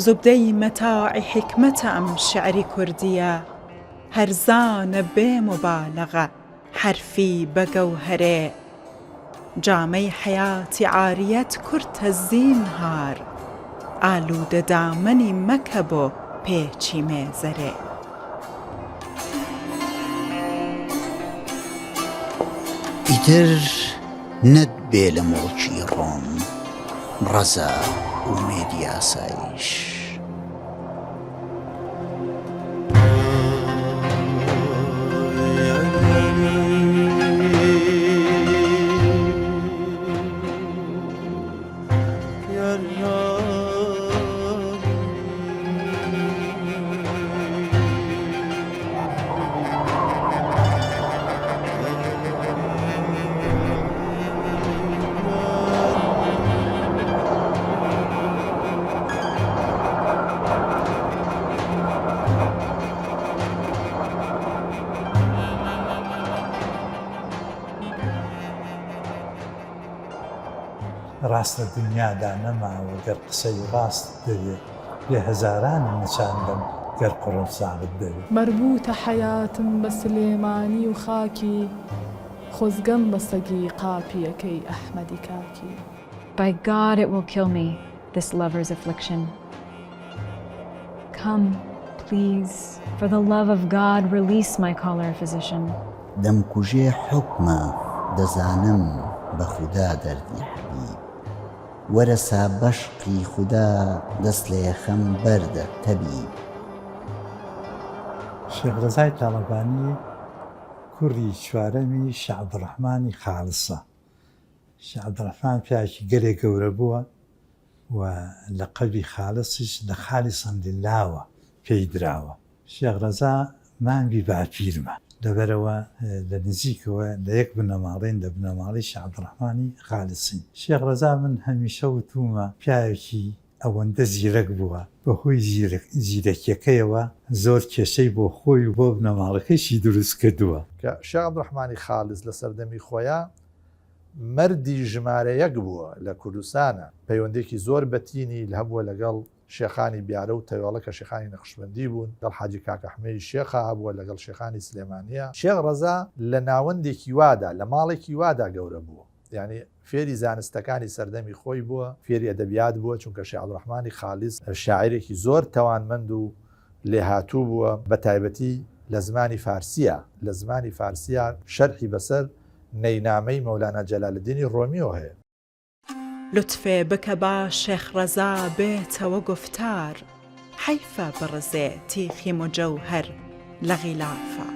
زبدەی مەتاعی حکمەتە ئەم شعری کوردیە، هەرزانە بێ مبالغە حرفی بەگەوهەرێ. جامەی حەیاتی عاریەت کورتە زینهار، ئالوودە دامەنی مەکە بۆ پێچی مێزەرێ. ئیتر نەتبێ لە مڵکی ڕۆم ڕەزا ئومێدی ئاسایش. ڕاستە دنیادا نەماوە گەر قسەی ڕاست دەوێت لێ هەزاران نەچاندن گەر قڕۆساڵت دەوێت. مربوطە حەیاتم بە سلێمانی و خاکی، خۆزگەم بە سەگی قاپیەکەی ئەحمەدی کاکی. By God, it will kill me, this lover's affliction. Come, please, for the love of God, release my caller physician. دەمکوژێ حوکمە دەزانم بە خودا دەردی حەبیب، وەرەسا بەشقی خودا دەست لە یەخەم بەردە تەبیب. شێخ ڕەزای تاڵەبانی کوڕی چوارەمی شێخ عەبدوڕەحمانی خاڵسە. شێخ عەبدوڕەحمان پیاوێکی گەلێ گەورە بووە و لەقەبی خالسیش لە خالیسەن لیلاوە پێی دراوە. شێخ ڕەزا مانگی باپیرمە، لەبەرەوە لە نزیکەوە لە یەک بنەماڵین لە بنەماڵی شێخ عەبدوڕەحمانی خالسین. شێخ ڕەزا من هەمیشە وتومە پیاوێکی ئەوەندە زیرەک بووە، بەهۆی زیرەکیەکەیەوە زۆر کێشەی بۆ خۆی و بۆ بنەماڵەکەیشی دروست کردووە. کە شێخ عەبدوڕەحمانی خالس لە سەردەمی خۆیان مەردی ژمارە یەک بووە لە کوردستانە، پەیوەندێکی زۆر بەتینی لە هەبووە لەگەڵ شێخانی بیارە و تەواڵە کە شێخانی نەخشبەندی بوون، لەگەڵ حاجی کاکەحمەی شێخا هەبووە، لەگەڵ شێخانی سلێمانیە. شێخ ڕەزا لە ناوەندێکی وادا لە ماڵێکی وادا گەورە بووە، یعنی فێری زانستەکانی سەردەمی خۆی بووە، فێری ئەدەبیات بووە، چونکە شێخ عەبدوڕەحمانی خالیس شاعیرێکی زۆر تەوانمەند و لێهاتوو بووە، بە تایبەتی لە زمانی فارسیە. لە زمانی فارسیە شەرحی بەسەر نەینامەی مەولانا جەلالەدینی ڕۆمیۆ هەیە. لوتفێ بکە با شێخ ڕەزا بێتەوە گفتار، حەیفە بڕزێ تیخی مجەوهەر لە غیلافە.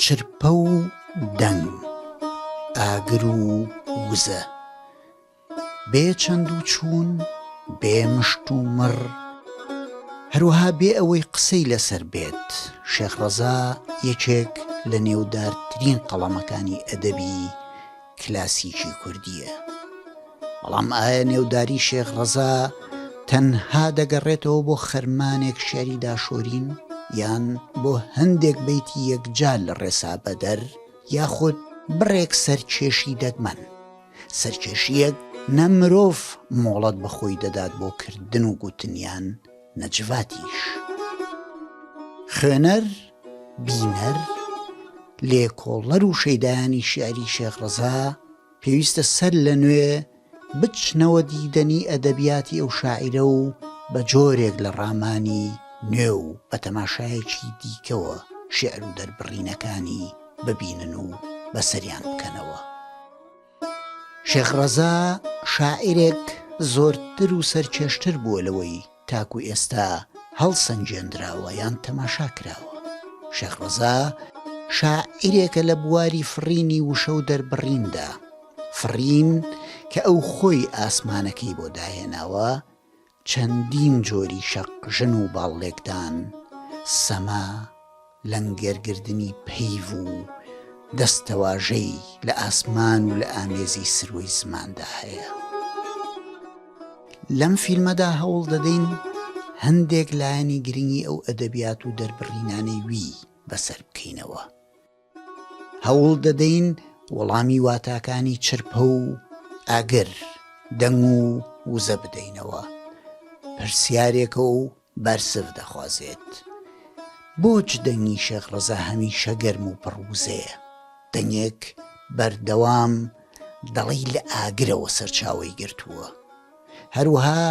چرپە و دەنگ، ئاگر و وزە، بێ چەند و چوون، بێ مشت و مڕ، هەروەها بێ ئەوەی قسەی لەسەر بێت. شێخ ڕەزا یەکێک لە نێودارترین قەڵەمەکانی ئەدەبی کلاسیکی کوردیە. بەڵام ئایا نێوداری شێخ ڕەزا تەنها دەگەڕێتەوە بۆ خەرمانێک شێری داشۆرین، یان بۆ هەندێک بەیتی یەکجار لە ڕێسا بەدەر، یاخود بڕێک سەرکێشی دەگمەن، سەرکێشیەک نە مرۆڤ مۆڵەت بەخۆی دەدات بۆ کردن و گوتنیان نەجڤاتیش. خوێنەر، بینەر، لێکۆڵەر و شەیدایانی شیعری شێخ ڕەزا پێویستە سەر لە نوێ بچنەوە دیدەنی ئەدەبیاتی ئەو شاعیرە و بە جۆرێک لە ڕامانی نوێ و بە تەماشایەکی دیکەوە شێعر و دەربڕینەکانی ببینن و بەسەریان بکەنەوە. شێخ ڕەزا شاعیرێک زۆرتر و سەرکێشتر بووە لەوەی تاکو ئێستا هەڵسەنجێندراوە یان تەماشا کراوە. شێخ ڕەزا شاعیرێکە لە بواری فڕینی وشە و دەربڕیندا، فڕین کە ئەو خۆی ئاسمانەکەی بۆ داهێناوە، چەندین جۆری شەقژن و باڵێکدان، سەما، لەنگێرگردنی پەیڤ و دەستەواژەی لە ئاسمان و لە ئامێزی سروەی زماندا هەیە. لەم فیلمەدا هەوڵ دەدەین هەندێک لایەنی گرنگی ئەو ئەدەبیات و دەربڕینانەی وی بەسەر بکەینەوە. هەوڵ دەدەین وەڵامی واتاکانی چرپە و ئاگر دەنگ و وزە بدەینەوە پرسیارێکە و بەرسف دەخوازێت بۆچ دەنگی شێخ ڕەزا هەمیشە گەرم و پڕوزەیە دەنگێک بەردەوام دەڵی لە ئاگرەوە سەرچاوی گرتووە هەروەها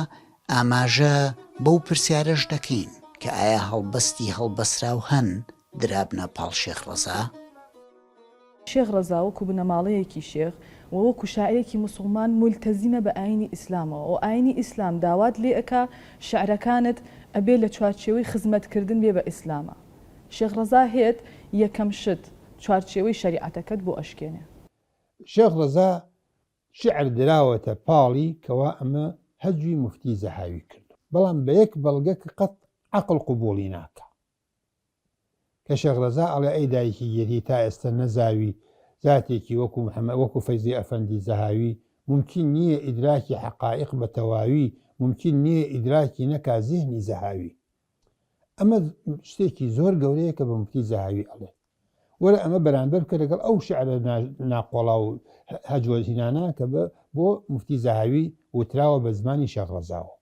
ئاماژە بەو پرسیارەش دەکەین کە ئایا هەڵبەستی هەڵبەسراو هەن درابنە پاڵ شێخ ڕەزا شێخ ڕەزا وەکو بنەماڵەیەکی شێخ و وەکو شاعرێکی مسلمان مولتەزیمە بە ئاینی ئیسلامەوە و ئاینی ئیسلام داوات لێ ئەکا شعرەکانت ئەبێ لە چوارچێوەی خزمەتکردن بێ بە ئیسلامە شێخ ڕەزا هێت یەکەم شت چوارچێوەی شەریعەتەکەت بۆ ئەشکێنێ شێخ ڕەزا شعر دراوەتە پاڵی کەوا ئەمە هەجوی مفتی زەهاوی کرد بەڵام بە یەک بەڵگە کە قەت عەقڵ قبوڵی ناکە کە شێخ ڕەزا ئەڵێ ئەی دایکی گەری تا ئێستا نەزاوی ذاتێکی وەکو فەیزی ئەفەندی زەهاوی ممکن نییە ئیدراکی حەقائق بە تەواوی ممکن نییە ئیدراکی نەکا زێهنی زەهاوی ئەمە شتێکی زۆر گەورەیە کە بە مفتی زەهاوی ئەڵێ وەرە ئەمە بەرامبەر بکە لەگەڵ ئەو شعرە ناقۆڵا و هەجوەهینانە کە بۆ مفتی زەهاوی وتراوە بە زمانی شێخ ڕەزاوە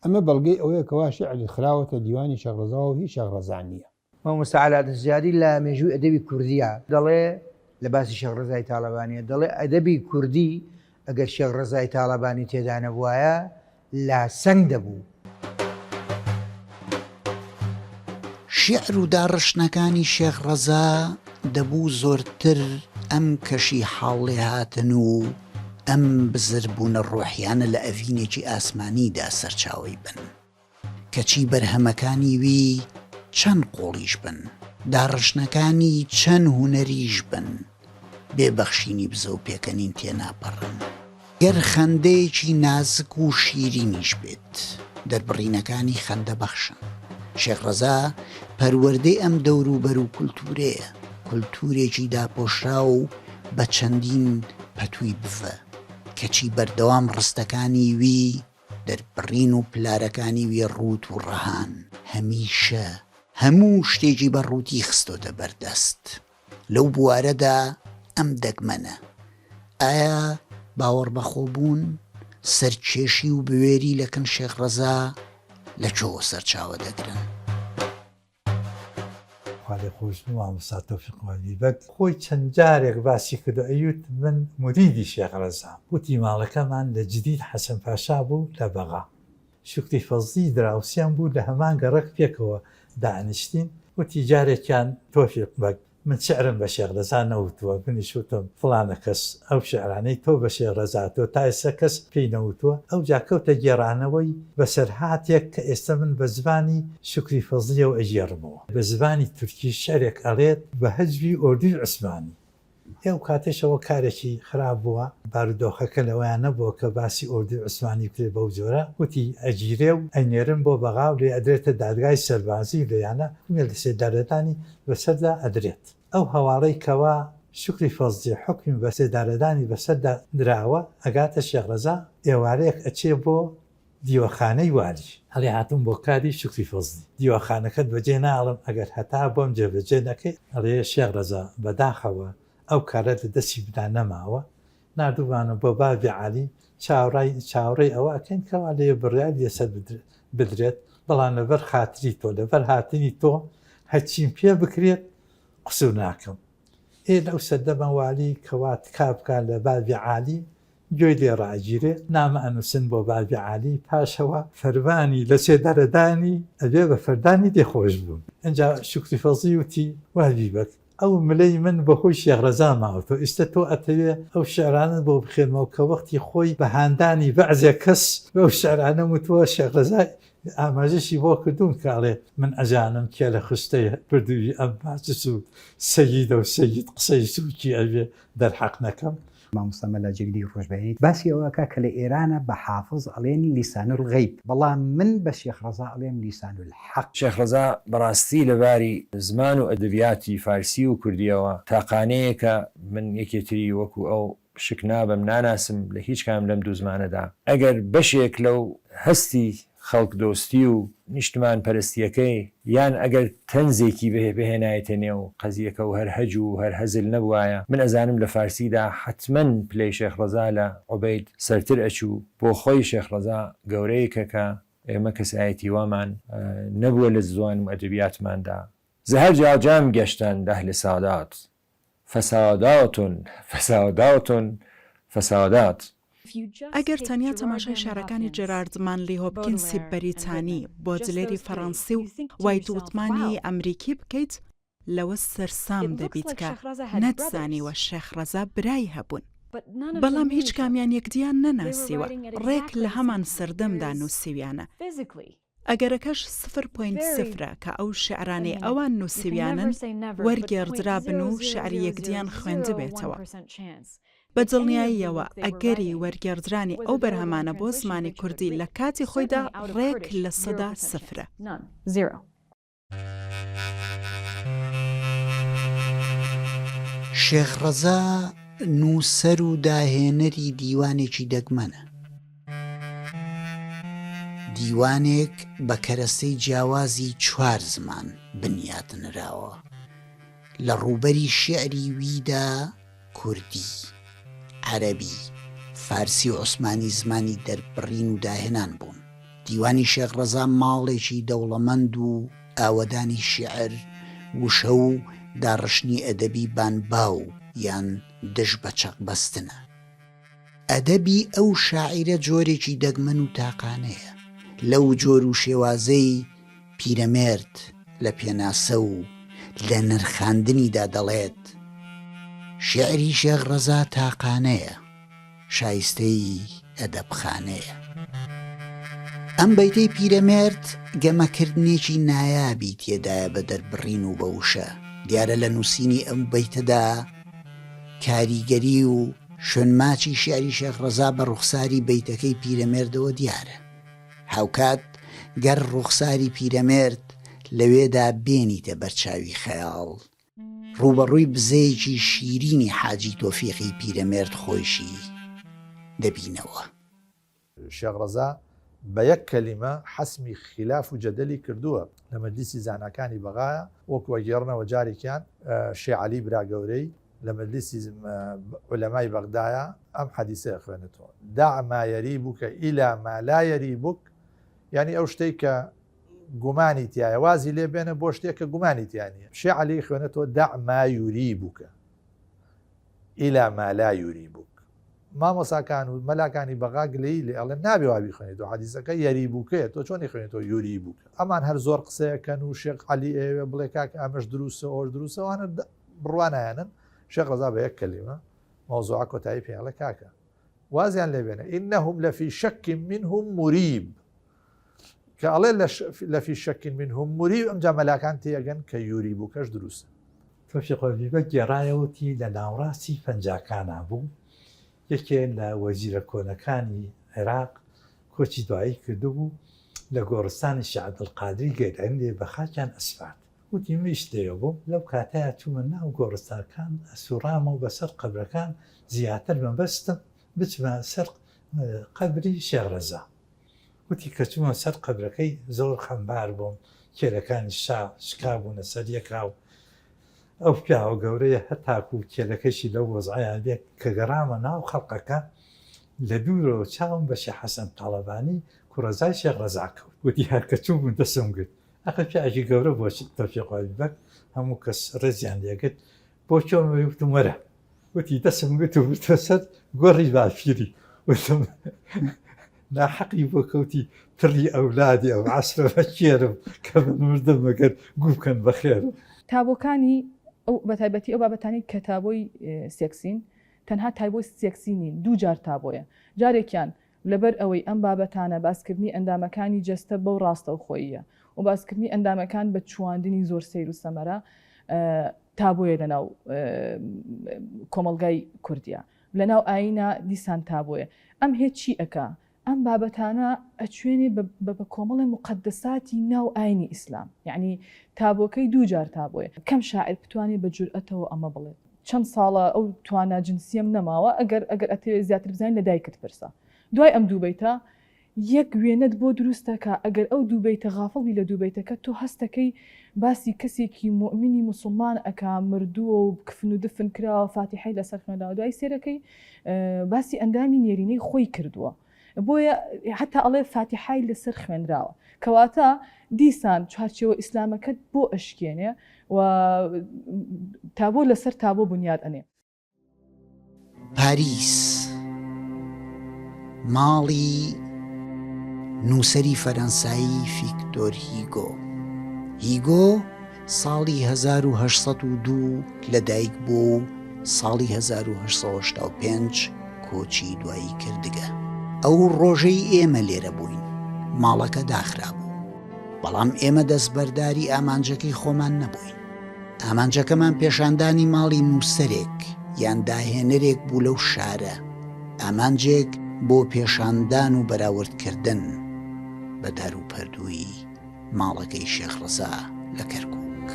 ئەمە بەڵگەی ئەوەیە کەوا شعری خراوەتە دیوانی شێخ ڕەزاوە و هیچ شێخ ڕەزا نییە مامۆستا عەلات زیادی لە مێژووی ئەدەبی کوردیە دەڵێ لە باسی شێخ ڕەزای تاڵەبانیە دەڵێ ئەدەبی کوردی ئەگەر شێخ ڕەزای تاڵەبانی تێدا نەبوایە لا سەنگ دەبوو شیعر و داڕشنەکانی شێخ ڕەزا دەبوو زۆرتر ئەم کەشی حاڵێ هاتن و ئەم بزربوونە ڕۆحیانە لە ئەڤینێکی ئاسمانیدا سەرچاوی بن کەچی بەرهەمەکانی وی چەند قۆڵیش بن داڕشنەکانی چەند هونەریش بن بێبەخشینی بزە و پێکەنین تێناپەڕن گەر خەندەیەکی نازک و شیرینیش بێت دەربڕینەکانی خەندە بەخشن شێخ ڕەزا پەروەردەی ئەم دەوروبەر و کولتورەیە کولتورێکی داپۆشرا و بە چەندین پەتووی بفە کەچی بەردەوام ڕستەکانی وی دەربڕین و پلارەکانی وی ڕوت و ڕەهان هەمیشە هەموو شتێکی بە ڕووتی خستۆتە بەردەست لەو بوارەدا ئەم دەگمەنە ئایا باوەڕ بەخۆبوون سەرکێشی و بوێری لەکن شێخ ڕەزا لە چۆ سەرچاوە دەگرن خاڵی خۆشن و مامۆستا تەوفیق وەلیبەک خۆی چەند جارێک باسی کردو ئەیوت من موریدی شێخ ڕەزام وتی ماڵەکەمان لە جدید حەسەن پاشا بوو لە بەغا شوکری فەزلی دراوسیان بوو لە هەمان گەڕک پێکەوە دانیشتین وتی جارێکیان تۆفیق بەک من شعرم بە شێخ ڕەزا نەوتووە منیش وتم فڵانە کەس ئەو شعرانەی تۆ بە شێخ ڕەزا تۆ تا ئێستا کەس پێی نەوتووە ئەو جا کەوتە گێڕانەوەی بەسەرهاتێک کە ئێستا من بە زمانی شوکری فەزلیەوە ئەژێڕمەوە بە زمانی تورکی شعرێک ئەڵێت بە هەجوی ئۆردوی عوسمانی ئێو کاتێشەوە کارێکی خراپ بووە بارودۆخەکە لەوەیان نەبووە کە باسی ئۆردوی عوسمانی کرێ بەو جۆرە وتی ئەگیرێ و ئەینێرن بۆ بەغا و لێ ئەدرێتە دادگای سەربازی لەیانە لە سێدارەدانی بەسەردا ئەدرێت ئەو هەواڵەی کەوا شوکری فەزلی حکمی بە سێدارەدانی بەسەردا دراوە ئەگاتە شێخ ڕەزا ئێوارەیەک ئەچێ بۆ دیوەخانەی والی هەڵێ هاتوون بۆ کاری شوکری فەزلی دیوەخانەکەت بەجێ ناڵم ئەگەر هەتا بۆم جێبەجێ نەکەی ئەڵێ شێخ ڕەزا بەداخەوە ئەو کارە لە دەستی بدا نەماوە نردووانە بۆ بابی عالی چاوەڕێی ئەوە ئەکەین کەوا لێ بڕیار لێسەر بدرێت بەڵام لەبەر خاتری تۆ لەبەر هاتنی تۆ هەچیم پێ بکرێت قسو ناکەم لەو سەردەمە والی کەوات کابکە لە بابی عالی گوێی لێ ڕاگیرێ نامە ئەنووسن بۆ بابی عالی پاشەوە فەرمانی لە سێدارەدانی ئەبێ بە فەردانی دێخۆش بووم ئەجا شوکری فەزلی وتی وابی بەک ئەو ملەی من بەخۆی شێخ ڕەزا ماوەتەوە ئێستا تۆ ئەتەوێ ئەو شعرانە بۆ بخێنمەوە کە وەختی خۆی بە هاندانی بەعزێ کەس بەو شعرانە وتووە شێخ ڕەزا ئاماژەشی بۆ کردوون کاڵێ من ئەزانم کێ لە خستەی بردووی ئەم ماچس و سەییدە و سەیید قسەی سووکی ئەوێ دەرحەق نەکەم مامۆستا مەلاجێگدی ڕۆژبەهێنیت باسی ئەوەکە کە لە ئێرانە بە حافظ ئەڵێنی لیسان الغەیب بەڵام من بە شێخ ڕەزا ئەڵێم لیسان الحەق شێخ ڕەزا بەڕاستی لەباری زمان و ئەدەبیاتی فارسی و کوردیەوە تاقانەیەکە من یەکێتری وەکو ئەو شک نابم ناناسم لە هیچ کام لەم دوو زمانەدا ئەگەر بەشێک لەو هەستی خەڵک دۆستی و نیشتمان پەرستیەکەی یان ئەگەر تەنزێکی بهێنایەتە نێو قەزیەکە و هەر هەج و هەر هەزل نەبوایە من ئەزانم لە فارسیدا حتمما پلەی شێخ ڕەزا لە عوبەید سەرتر ئەچوو بۆ خۆی شێخ ڕەزا گەورەیەکە کە ئێمە کەسایەتی وامان نەبووە لە زوان و ئەدەبیاتماندا زەهەر جاجام گەشتن دەهل سادات فەسادات ئەگەر تەنیا تەماشای شارەکانی جێرارد مانلی هۆپکینسی بەریتانی بۆ جلێری فەڕەنسی و وایت وتمانی ئەمریکی بکەیت لەوە سەرسام دەبیت کە نەتزانیوە شێخ ڕەزا برای هەبوون بەڵام هیچ کامیان یەکدیان نەناسیوە ڕێک لە هەمان سەردەمدا نووسیویانە ئەگەرەکەش 0.0 کە ئەو شعرانەی ئەوان نووسیویانن وەرگێڕدرا بن و شعری یەکدیان خوێندە بێتەوە بە دڵنیاییەوە ئەگەری وەرگێڕدرانی ئەو بەرهەمانە بۆ زمانی کوردی لە کاتی خۆیدا ڕێک لە 100 شێخ ڕەزا نووسەر و داهێنەری دیوانێکی دەگمەنە دیوانێک بە کەرەستەی جیاوازی 4 زمان بنیاتنراوە لە ڕووبەری شێعری ویدا کوردی عەرەبی فارسی و عوسمانی زمانی دەربڕین و داهێنان بوون دیوانی شێخ ڕەزا ماڵێکی دەوڵەمەند و ئاوەدانی شیعر وشە و داڕشنی ئەدەبی بانباو یان دژ بە چەق بەستنە ئەدەبی ئەو شاعیرە جۆرێکی دەگمەن و تاقانەیە لەو جۆر و شێوازەی پیرەمێرد لە پێناسە و لە نرخاندنیدا دەڵێت شێعری شێخ ڕەزا تاقانەیە شایستەی ئەدەبخانەیە ئەم بەیتەی پیرەمێرد گەمەکردنێکی نایابی تێدایە بە دەربڕین و بەوشە دیارە لە نووسینی ئەم بەیتەدا کاریگەری و شوێنماچی شێعری شێخ ڕەزا بە ڕوخساری بەیتەکەی پیرەمێردەوە دیارە هاوکات گەر ڕوخساری پیرەمێرد لەوێدا بێنیتە بەرچاوی خەیاڵ ڕوبەڕووی بزەیەکی شیرینی حاجی تۆفیقی پیرەمێرد خۆشی دەبینەوە شێخ ڕەزا بە یەک کەلیمە حەسمی خلاف و جەدەلی کردووە لە مەجلیسی زانەکانی بەغایە وەکوە گێڕنەوە جارێکیان شێخ عەلی برا گەورەی لە مەجلیسی عولەمای بەغدایە ئەم حەدیسەیە خوێنێتەوە دع ما یەریبوکە ئیلا ما لا یەریبوک یعنی ئەو شتەی کە گومانی تایە وازی لێ بێنە بۆ شتێک کە گومانی تیانە شێخ عەلی خوێنێتەوە دع ما یوریبوکە ئیلا ما لا یوریبوک مامۆساکان و مەلاکانی بەغا گلەی لێ ئەڵێن نابێ وابی خوێنێتەوە حەدیسەکە یەریبوکەیە تۆ چۆنی خوێنێتەوە یوریبوکە ئەمان هەر زۆر قسەیەکەن و شێخ عەلی ئێوێ بڵێ کاک ئەمەش دروستە ئەوەش دروستە ئەوانە بڕوانایەنن شێخ ڕەزا بە یەک کەلیمە مەوزوعە کۆتایی پێڵە کاکە وازیان لێ بێنە ئینەهم لەفی شەک منهم مریب کە ئەڵێ لەفی شەک منهم مریب ئەمجا مەلاکان تێگەن کە یوریبوکەش دروستە تۆفیق حەبیبە گێڕایەوەتی لە ناوڕاستی پەنجاکانە بوو یەکێ لە وەزیرە کۆنەکانی عێراق کۆچی دوایی کردبوو لە گۆڕستانی شێخ عەبدولقادری گەیرانی بە خاکیان ئەسفات وتی میش دەیە بوو لەو کاتەیە چوومە ناو گۆڕستانەکان ئەسوڕامە و بەسەر قەبرەکان زیاتر مەبەستم بچمە سەر قەبری شێخ ڕەزا وتی کە چوومە سەر قەبرەکەی زۆر خەمبار بووم کێلەکانی شکا بوونە سەر یەکا و ئەو پیاوە گەورەیە هەتاکو و کێلەکەشی لەو وەزعیان بێت کە گەڕامە ناو خەڵقەکە لە دوورەوە چاوم بە شێخ حەسەن تاڵەبانی کوڕەزای شێخ ڕەزا کەوت وتی هەرکە چوو بوون دەسم گرت ئەخە پیاژی گەورە بۆ تۆفیق حەبیبە هەموو کەس ڕێزیان لێگرت بۆ چۆمەوەی وتم وەرە وتی دەسم گرت و وتە سەر گۆڕی باشیری وتم ناحەقی بۆ کەوتی پڕی ئەولادی ئەو عەسرە بەکێرم کە بمردم مەگەر گووکەن بەخێرم تابۆکانی ئەو بەتایبەتی ئەو بابەتانی کە تابۆی سێکسین تەنها تایبۆی سێکسینین دوو جار تابۆیە جارێکیان لەبەر ئەوەی ئەم بابەتانە باسکردنی ئەندامەکانی جەستە بەو ڕاستە و خۆیە و باسکردنی ئەندامەکان بە چواندنی زۆر سەیر و سەمەرە تابۆیە لەناو کۆمەڵگای کوردیە لەناو ئاینە دیسان تابۆیە ئەم هێچی ئەکا ئەم بابەتانە ئەچوێنێ بە کۆمەڵی مقدساتی ناو ئاینی ئیسلام یعنی تابۆکەی دوو جار تابۆیە کەم شاعر بتوانێت بە جورئەتەوە ئەمە بڵێت چەند ساڵە ئەو توانە جنسیم نەماوە ئەگەر ئەتەوێت زیاتر بزانین لە دایکت پرسە دوای ئەم دوو بەیتە یەک وێنەت بۆ دروستەکە ئەگەر ئەو دووبیتە غافڵی لە دووبیتەکە تۆ هەستەکەی باسی کەسێکی مؤمنی مسلمان ئەکا مردووە و کفن و دفن کراوە فاتیحەی لەسەر خوێنداوە دوای سێرەکەی باسی ئەندامی نێرینەی خۆی کردووە بۆیە حتا ئەڵێ فاتیحای لەسەر خوێنراوە کەواتە دیسان چارچێوە ئیسلامەکەت بۆ ئەشکێنێ و تابۆ لەسەر تابۆ بنیاد ئەنێ. پاریس ماڵی نووسەری فەرەنسایی ڤیکتۆر هیگۆ. هیگۆ ساڵی 1970 لەدایک بوو و ساڵی 1985 کۆچی دوایی کردگە. ئەو ڕۆژەی ئێمە لێرە بووین ماڵەکە داخرا بوو، بەڵام ئێمە دەستبەرداری ئامانجەکەی خۆمان نەبووین. ئامانجەکەمان پێشاندانی ماڵی نووسەرێک یان داهێنەرێک بوو لەو شارە، ئامانجێک بۆ پێشاندان و بەراوردکردن بە داروپەردووی ماڵەکەی شێخ ڕەزا لە کەرکووک.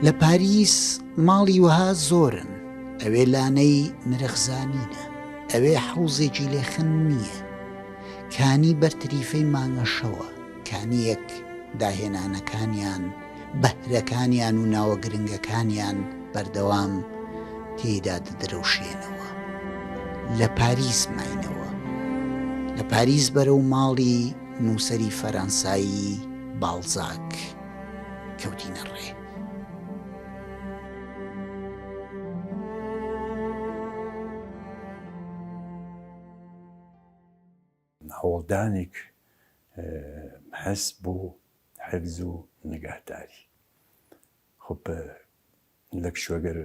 لە پاریس ماڵی وەها زۆرن، ئەوێ لانەی نرخزانینە، ئەوێ حوزێکی لێخن نییە، کانی بەرتریفەی مانگەشەوە، کانیەک داهێنانەکانیان بەهرەکانیان و ناوە گرنگەکانیان بەردەوام تێیدا دەدرەوشێنەوە. لە پاریس ماینەوە، لە پاریس بەرەو ماڵی نووسەری فەرەنسایی باڵزاک کەوتینە ڕێ. هەوڵدانێک هەست بۆ حەفز و نگەهداری. خۆ لە پشوەگەر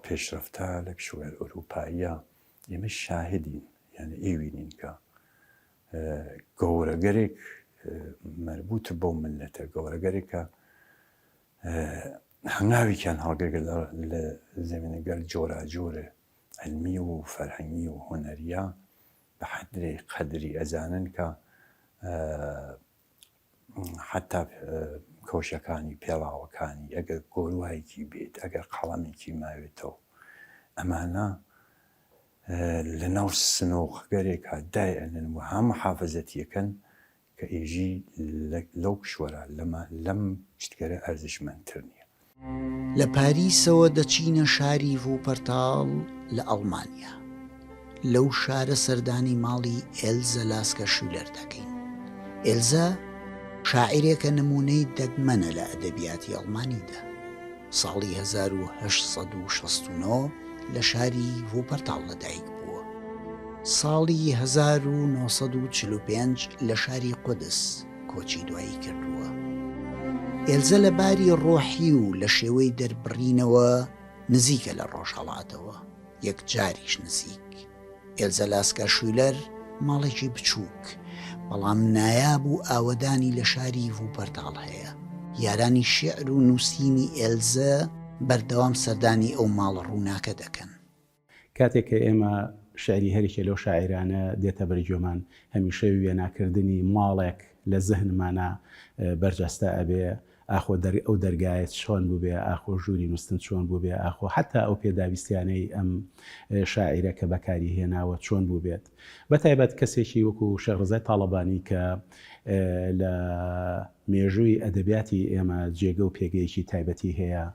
پێشرەفتە لە پشوەگەر ئەوروپاییە ئێمە شاهدین یعنی ئێوینین کە گەورەگەرێک مربوط بۆ ملەتە، گەورەگەرێکە هەنگاوێکیان هەڵگرگە لە زمینەگەر جۆراجۆرە علمی و فەرهەنگی و هۆنەریە بە حەدرێ قەدری ئەزانن کە حتا کۆشەکانی پێڵاوەکانی ئەگەر گۆروایەکی بێت، ئەگەر قەڵەمێکی ماوێتەوە، ئەمانە لە ناو سنۆخگەرێکە دایئەنن و هەموو حافزەتیەکەن کە ئێژی لەو کشوەرە لەم شتگەرە ئەرزشمەندتر نییە. لە پاریسەوە دەچینە شاری ڤوپەرتاڵ لە ئەڵمانیا. لەو شارە سەردانی ماڵی ئێلزە لاسکە شولەر دەکەین. ئێلزە شاعیرێکە نمونەی دەگمەنە لە ئەدەبیاتی ئەڵمانیدا. ساڵی 1869 لە شاری ڤوپەرتاڵ لەدایک بووە. ساڵی 1945 لە شاری قودس کۆچی دوایی کردووە. ئێلزە لە باری ڕۆحی و لە شێوەی دەربڕینەوە نزیکە لە ڕۆژهەڵاتەوە، یەک جاریش نزیک. ئێلزە لاسکە شولەر ماڵێکی بچووک بەڵام نایاب و ئاوەدانی لە شاری ڤوپەرتاڵ هەیە. یارانی شێعر و نووسینی ئێلزە بەردەوام سەردانی ئەو ماڵە ڕووناکە دەکەن. کاتێک کە ئێمە شعری هەریکە لەو شاعرانە دێتە بەرگۆمان، هەمیشە وێناکردنی ماڵێک لە زەهنمانە بەرجەستە ئەبێ، ئاخۆ ئەو دەرگایەت چۆن بووبێ، ئاخۆ ژووری نووسن چۆن بووبێ، ئاخۆ حتا ئەو پێداویستیانەی ئەم شاعیرە کە بەکاری هێناوە چۆن بوو بێت. بەتایبەت کەسێکی وەکو شێخ ڕەزای تاڵەبانی کە لە مێژووی ئەدەبیاتی ئێمە جێگە و پێگەیەکی تایبەتی هەیە.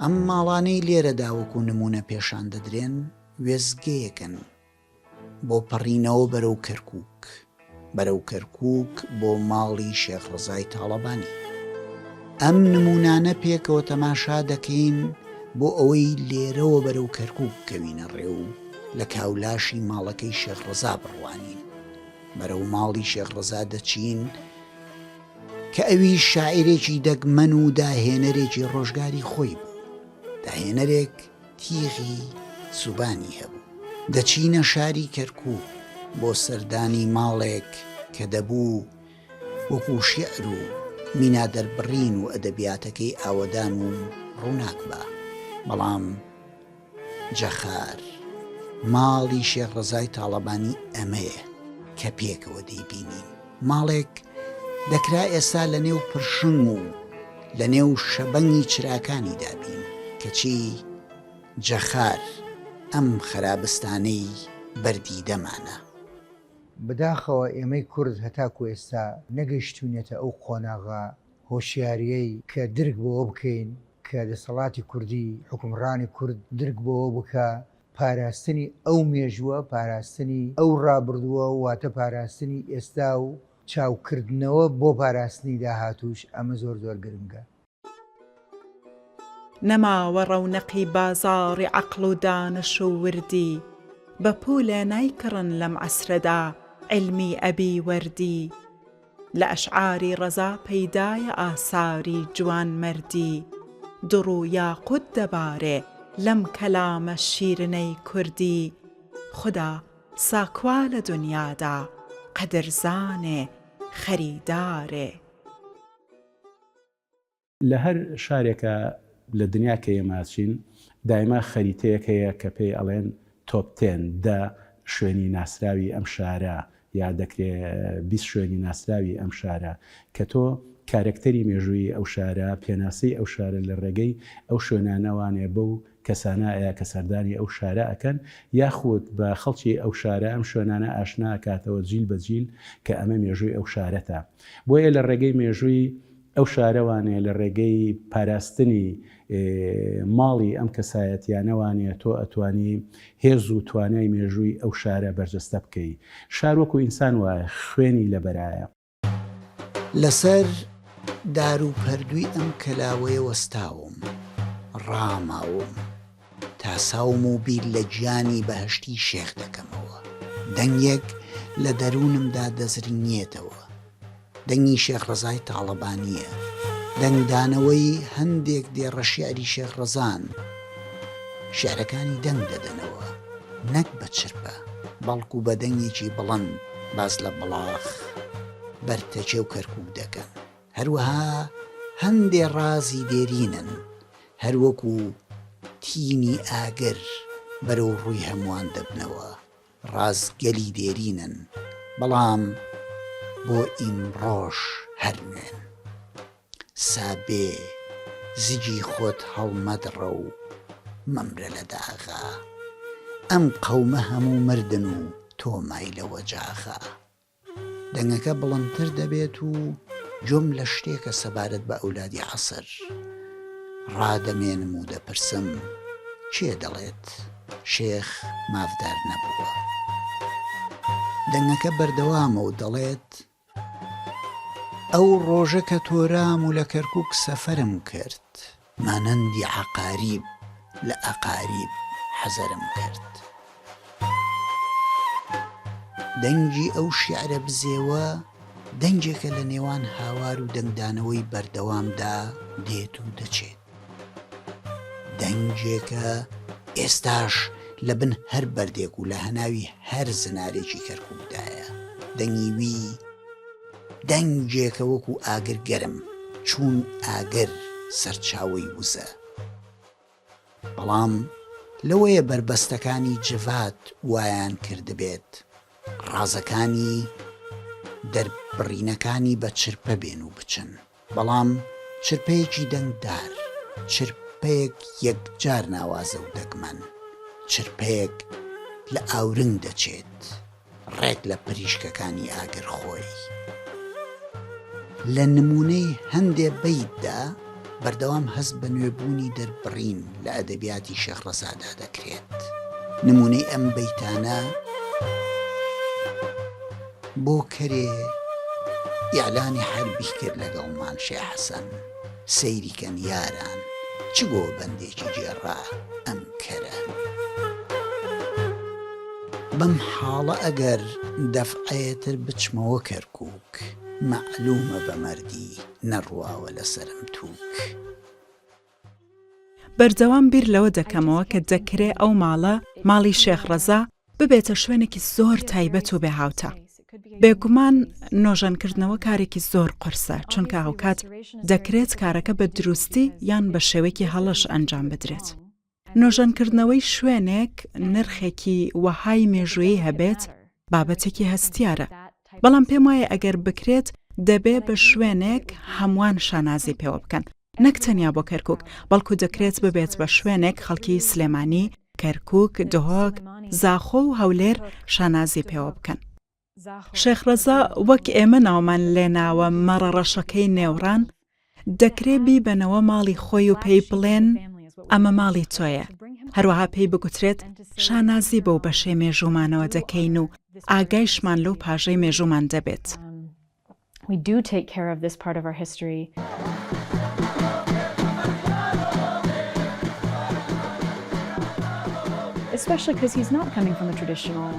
ئەم ماڵانەی لێرەدا وەکو نمونە پێشان دەدرێن وێزگەیەکن بۆ پەڕینەوە بەرەو کەرکووک، بەرەو کەرکووک بۆ ماڵی شێخ ڕەزای تاڵەبانی. ئەم نمونانە پێکەوە تەماشا دەکەین بۆ ئەوەی لێرەوە بەرەو کەرکووک کەوینە ڕێ و لە کاولاشی ماڵەکەی شێخ ڕەزا بڕوانین. بەرەو ماڵی شێخ ڕەزا دەچین کە ئەوی شاعیرێکی دەگمەن و داهێنەرێکی ڕۆژگاری خۆی بوو، داهێنەرێک تیغی سوبانی هەبوو. دەچینە شاری کەرکووک بۆ سەردانی ماڵێک کە دەبوو وەکو شێعر و مینا دەربڕین و ئەدەبیاتەکەی ئاوەدان و ڕووناک بە. بەڵام جەخار ماڵی شێخ ڕەزای تاڵەبانی ئەمەیە کە پێکەوە دەیبینین. ماڵێک دەکرا ئێستا لە نێو پرشنگ و لە نێو شەبەنگی چراکانی دابین کەچی جەخار ئەم خەرابستانەی بەردی دەمانە. بەداخەوە ئێمەی کورد هەتاکو ئێستا نەگەیشتونێتە ئەو قۆناغا هۆشیاریەی کە درک بۆەوە بکەین کە دەسەڵاتی کوردی حکومڕانی کورد درک بۆەوە بکە پاراستنی ئەو مێژووە پاراستنی ئەو ڕابردووە واتە پاراستنی ئێستا و چاوکردنەوە بۆ پاراستنی داهاتوش ئەمە زۆر زۆر گرنگە. نەماوە ڕەونەقی بازاڕی عەقڵ و دانش و وردی بە پولە نایکڕن لەم عەسرەدا علمی ئەبی وەردی لە ئەشعاری ڕەزا پەیدایە ئاساری جوان مەردی دڕ و یاقوت دەبارێ لەم کەلامە شیرنەی کوردی خدا ساکوا لە دونیادا قەدرزانێ خەریدارێ. لە هەر شارێکە لە دنیا کە ئێماچین دایما خەریتەیەک هەیە کە پێی ئەڵێن تۆپتێن دە شوێنی ناسراوی ئەم شارە یا دەکرێت 20 شوێنی ناسراوی ئەم شارە کە تۆ کارکتەری مێژووی ئەو شارە پێناسی ئەو شارە لە ڕێگەی ئەو شوێنانەوانێ بەو کەسانایە کە سەردانی ئەو شارە ئەکەن یاخود بە خەڵکی ئەو شارە ئەم شوێنانە ئاشنا کاتەوە جیل بە جیل کە ئەمە مێژووی ئەو شارەتە. بۆیە لە ڕێگەی مێژووی ئەو شارەوانێ لە ڕێگەی پاراستنی ماڵی ئەم کەسایەتیانەوانێ تۆ ئەتوانی هێز و توانای مێژووی ئەو شارە بەرجەستە بکەی. شار وەکو ئینسان وایە خوێنی لەبەرایە. لەسەر دار و پەردووی ئەم کەلاوەیە وەستاوم ڕاماوم تا ساوم و بیر لە گیانی بەهشتی شێخ دەکەمەوە دەنگێک لە دەروونمدا دەزرینێتەوە دەنگی شێخ ڕەزای تاڵەبانیە دەنگدانەوەی هەندێک دێڕە شیعری شێخ ڕەزان شیعرەکانی دەنگ دەدەنەوە نەک بە چرپە بەڵکو بە دەنگێکی بڵند باز لە بڵاخ بەرتەجێ و کەرکوب دەکەن هەروەها هەندێ ڕازی دێرینن هەروەکو تینی ئاگر بەرەو ڕووی هەمووان دەبنەوە ڕازگەلی دێرینن بەڵام بۆ ئیمڕۆژ هەر نوێن سابێ زیجی خۆت هەڵمەدڕە و مەمرە لە داغا ئەم قەومە هەموو مردن و تۆ مایلەوە جاغا دەنگەکە بڵندتر دەبێت و جۆم لە شتێکە سەبارەت بە ئەولادی عەسر ڕادەمێنم و دەپرسم چێ دەڵێت شێخ مافدار نەبووە دەنگەکە بەردەوامە و دەڵێت ئەو ڕۆژە کە تۆرام و لە کەرکووک سەفەرم کرد مانەندی عەقاریب لە ئەقاریب حەزەرم کرد دەنگی ئەو شیعرە بزێوە دەنجێکە لە نێوان هاوار و دەنگدانەوەی بەردەوامدا دێت و دەچێت دەنجێکە ئێستاش لە بن هەر بەردێک و لە هەناوی هەر زنارێکی کەرکووکدایە دەنگی وی دەنجێکە وەکو ئاگر گەرم چوون ئاگر سەرچاوەی وزە بەڵام لەوەیە بربەستەکانی جڤات وایان کردبێت ڕازەکانی دەربڕینەکانی بە چرپە بێن و بچن بەڵام چرپەیەکی دەنگدار چرپەیەک یەکجار ناوازە و دەگمەن چرپەیەک لە ئاورنگ دەچێت ڕێک لە پریشکەکانی ئاگر خۆی لە نمونەی هەندێ بەیتدا بەردەوام هەست بە نوێبوونی دەربڕین لە ئەدەبیاتی شێخ ڕەزادا دەکرێت نمونەی ئەم بەیتانە بۆ کەرێ ئیعلانی حەربی کرد لەگەڵمان شێخ حەسەن سەیریکەن یاران چ بۆ بەندێکی جێڕا ئەم کەرە بەم حاڵە ئەگەر دەفعەتر بچمەوە کەرکووک معلومە بە مەردی نەڕواوە لەسەرم تووک بەردەوام بیر لەوە دەکەمەوە کە دەکرێ ئەو ماڵە ماڵی شێخ ڕەزا ببێتە شوێنێکی زۆر تایبەت و بێهاوتە بێگومان نۆژەنکردنەوە کارێکی زۆر قرسە چونکە هاوکات دەکرێت کارەکە بە دروستی یان بە شێوەیەکی هەڵەش ئەنجام بدرێت نۆژەنکردنەوەی شوێنێک نرخێکی وەهای مێژوویی هەبێت بابەتێکی هەستیارە بەڵام پێم وایە ئەگەر بکرێت دەبێ بە شوێنێک هەمووان شانازی پێوە بکەن نەک تەنیا بۆ کەرکووک بەڵکو دەکرێت ببێت بە شوێنێک خەڵکی سلێمانی کەرکووک دهۆک زاخۆ و هەولێر شانازی پێوە بکەن شێخ ڕەزا وەک ئێمە ناومان لێناوە مەڕە ڕەشەکەی نێوڕان دەکرێ بیبەنەوە ماڵی خۆی و پێی بڵێن ئەمە ماڵی تۆیە. هەروەها پێی بگوترێت شانازی بەو بەشەی مێژومانەوە دەکەین و ئاگایشمان لەو پاژەی مێژومان دەبێت. We do take care of this part of our history. Especially because he's not coming from a traditional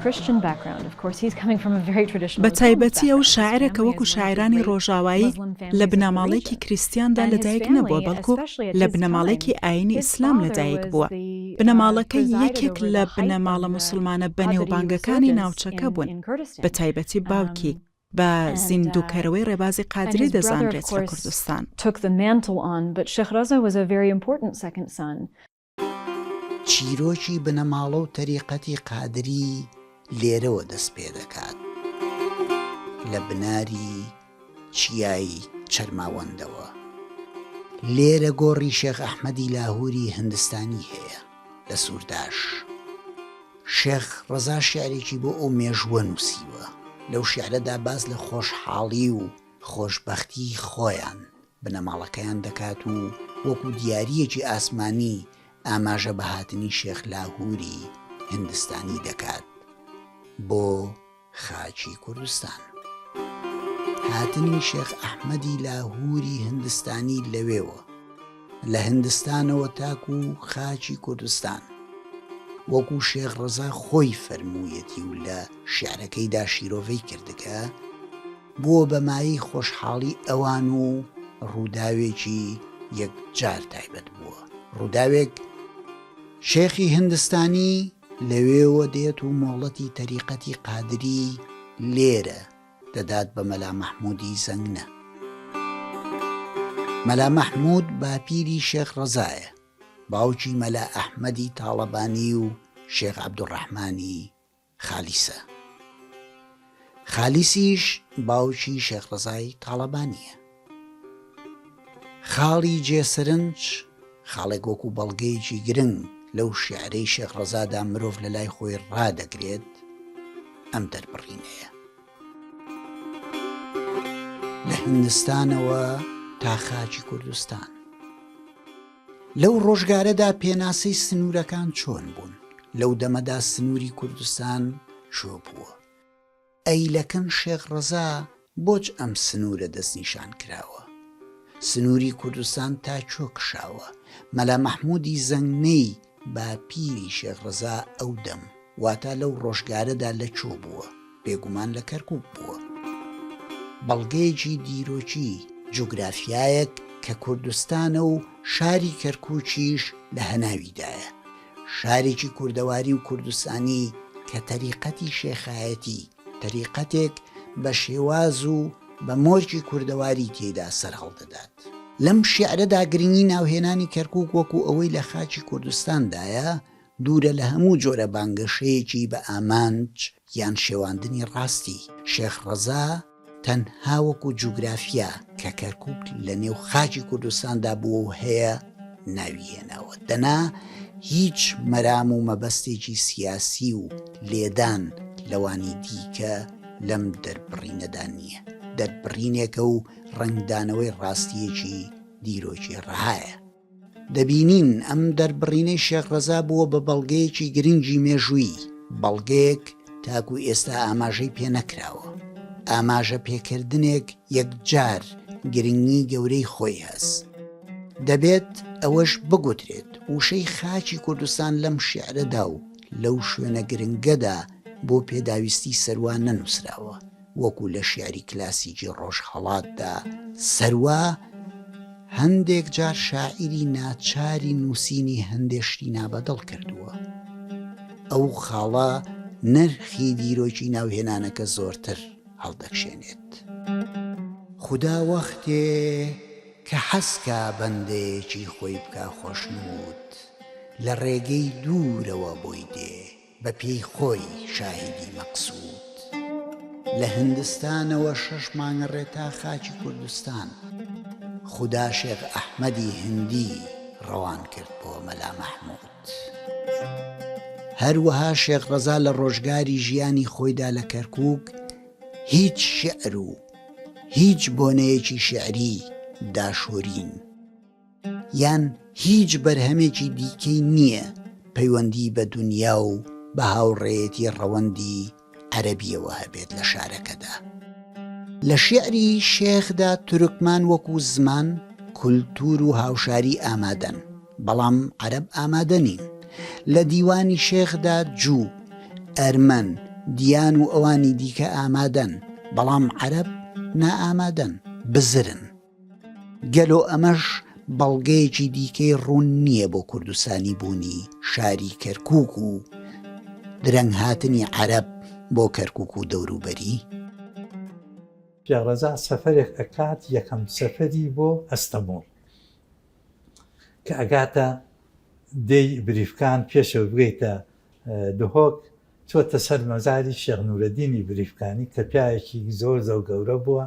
Christian background. Of course, he's coming from a very traditional. بە تایبەتی ئەو شاعرێکە وەکو شاعرانی ڕۆژاوایی لە بنەماڵێکی کریستیاندا لەدایک نەبووە بەڵکو لە بنەماڵێکی ئاینی ئیسلام لەدایک بووە. بنەماڵەکە یەکێک لە بنەماڵە موسڵمانە بەنێوبانگەکانی ناوچەکە بوون، بە تایبەتی باوکی بە زیندووکەرەوەی ڕێبازی قادری دەزانرێت لە کوردستان. Took the mantle on, but Sheikh Raza was a very important second son. چیرۆکی بنەماڵە و تەریقەتی قادری لێرەوە دەست پێ دەکات لە بناری چیایی چەرماوەندەوە. لێرە گۆڕی شێخ ئەحمەدی لاهووری هندستانی هەیە لە سوورداش. شێخ ڕەزا شیعرێکی بۆ ئەو مێژووە نووسیوە. لەو شیعرەدا باس لە خۆشحاڵی و خۆشبەختی خۆیان بنەماڵەکەیان دەکات و وەکو دیارەکی ئاسمانی ئاماژە بە هاتنی شێخ لاهووری هندستانی دەکات بۆ خاچی کوردستان. هاتنی شێخ ئەحمەدی لاهووری هندستانی لەوێوە لە هندستانەوە تاکو و خاچی کوردستان، وەکو شێخ ڕەزا خۆی فەرموویەتی و لە شیعرەکەیدا شیرۆڤەی کردەکە بووە بەمایی خۆشحاڵی ئەوان و ڕووداوێکی یەکجار تایبەت بووە. ڕووداوێک شێخی هندستانی لەوێوە دێت و مۆڵەتی تەریقەتی قادری لێرە دەدات بە مەلا مەحموودی زەنگنە. مەلا مەحموود باپیری شێخ ڕەزایە، باوکی مەلا ئەحمەدی تاڵەبانی و شێخ عەبدوڕەحمانی خالیسە. خالیسیش باوکی شێخ ڕەزای تاڵەبانیە. خاڵی جێسرنج خاڵێک وەکو بەڵگەیەکی گرنگ لەو شیعرەی شێخ ڕەزادا مرۆڤ لە لای خۆی ڕادەگرێت ئەم دەربڕینەیە. لە هندستانەوە تا خاچی کوردستان لەو ڕۆژگارەدا پێناسەی سنوورەکان چۆن بوون. لەو دەمەدا سنووری کوردستان شۆ بووە. ئەیلەکن شێخ ڕەزا بۆچ ئەم سنوورە دەستنیشان کراوە. سنووری کوردستان تا چۆ کشاوە. مەلا مەحموودی زەنگنەی باپیری شێخ ڕەزا ئەو دەم واتە لەو ڕۆژگارەدا لە چۆ بووە، بێگومان لە کەرکووک بووە. بەڵگەیەکی دیرۆکی جوگرافیایەک کە کوردستانە و شاری کەرکووکیش لە هەناویدایە. شارێکی کوردەواری و کوردستانی کە تەریقەتی شێخایەتی، تەریقەتێک بە شێواز و بە مۆرجی کوردەواری تێدا سەرهەڵدەدات. لەم شیعرەدا گرنگی ناوهێنانی کەرکووک وەکو ئەوەی لە خاچی کوردستاندایە دوورە لە هەموو جۆرە بانگەشەیەکی بە ئامانج یان شێواندنی ڕاستی. شێخ ڕەزا تەنها وەکو جوگرافیا کە کەرکووک لە نێو خاچی کوردستاندا بووە و هەیە ناویهێناوە. دەنا هیچ مەرام و مەبەستێکی سیاسی و لێدان لەوانی دیکە لەم دەربڕینەدا نییە. دەربڕینێکە و ڕنگدانەوەی ڕاستیەکی دیرۆکی ڕەهایە. دەبینین ئەم دەربڕینەی شێخ ڕەزا بووە بە بەڵگەیەکی گرنگی مێژووی، بەڵگەیەک تاکو ئێستا ئاماژەی پێ نەکراوە. ئاماژە پێکردنێک یەکجار گرنگی گەورەی خۆی هەست. دەبێت ئەوەش بگوترێت وشەی خاچی کوردستان لەم شیعرەدا و لەو شوێنە گرنگەدا بۆ پێداویستی سەروان نەنووسراوە. وەکو لە شیعری کلاسیکی ڕۆژهەڵاتدا سەروا هەندێک جار شاعیری ناچاری نووسینی هەندێشتی نابەدڵ کردووە. ئەو خاڵە نرخی دیرۆکی ناوهێنانەکە زۆرتر هەڵدەکشێنێت. خوددا وەختێ کە حەسکا بەندەیەکی خۆی بکە خۆشنود، لە ڕێگەی دوورەوە بۆی دێ بە پێی خۆی شاهیدی مەقسوود. لە هندستانەوە 6 مانگە ڕێتا خاچی کوردستان، خوددا شێخ ئەحمەدی هندی ڕەوان کرد بۆ مەلا مەحموود. هەروەها شێخ ڕەزا لە ڕۆژگاری ژیانی خۆیدا لە کەرکووک هیچ شعر و هیچ بۆنەیەکی شعری داشۆرین یان هیچ بەرهەمێکی دیکەی نییە پەیوەندی بە دنیا و بە هاوڕێیەتی ڕەوەندی عەرەبیەوە هەبێت لە شارەکەدا. لە شیعری شێخدا تورکمان وەکو زمان، کولتور و هاوشاری ئامادەن، بەڵام عەرەب ئامادە نین. لە دیوانی شێخدا جوو، ئەرمەن، دیان و ئەوانی دیکە ئامادەن، بەڵام عەرەب نائامادەن، بزرن. گەلۆ ئەمەش بەڵگەیەکی دیکەی ڕوون نییە بۆ کوردستانی بوونی شاری کەرکووک و درەنگ هاتنی عەرەب بۆ کەرکووک و دەوروبەری. شێخ ڕەزا سەفەرێک ئەکات، یەکەم سەفەری بۆ ئەستەمبوڵ کە ئەگاتە دەی بریفکان پێشەوە بگەیتە دهۆک، چۆتە سەر مەزاری شێخ نورەدینی بریفکانی کە پیاوێکی زۆر گەورە بووە،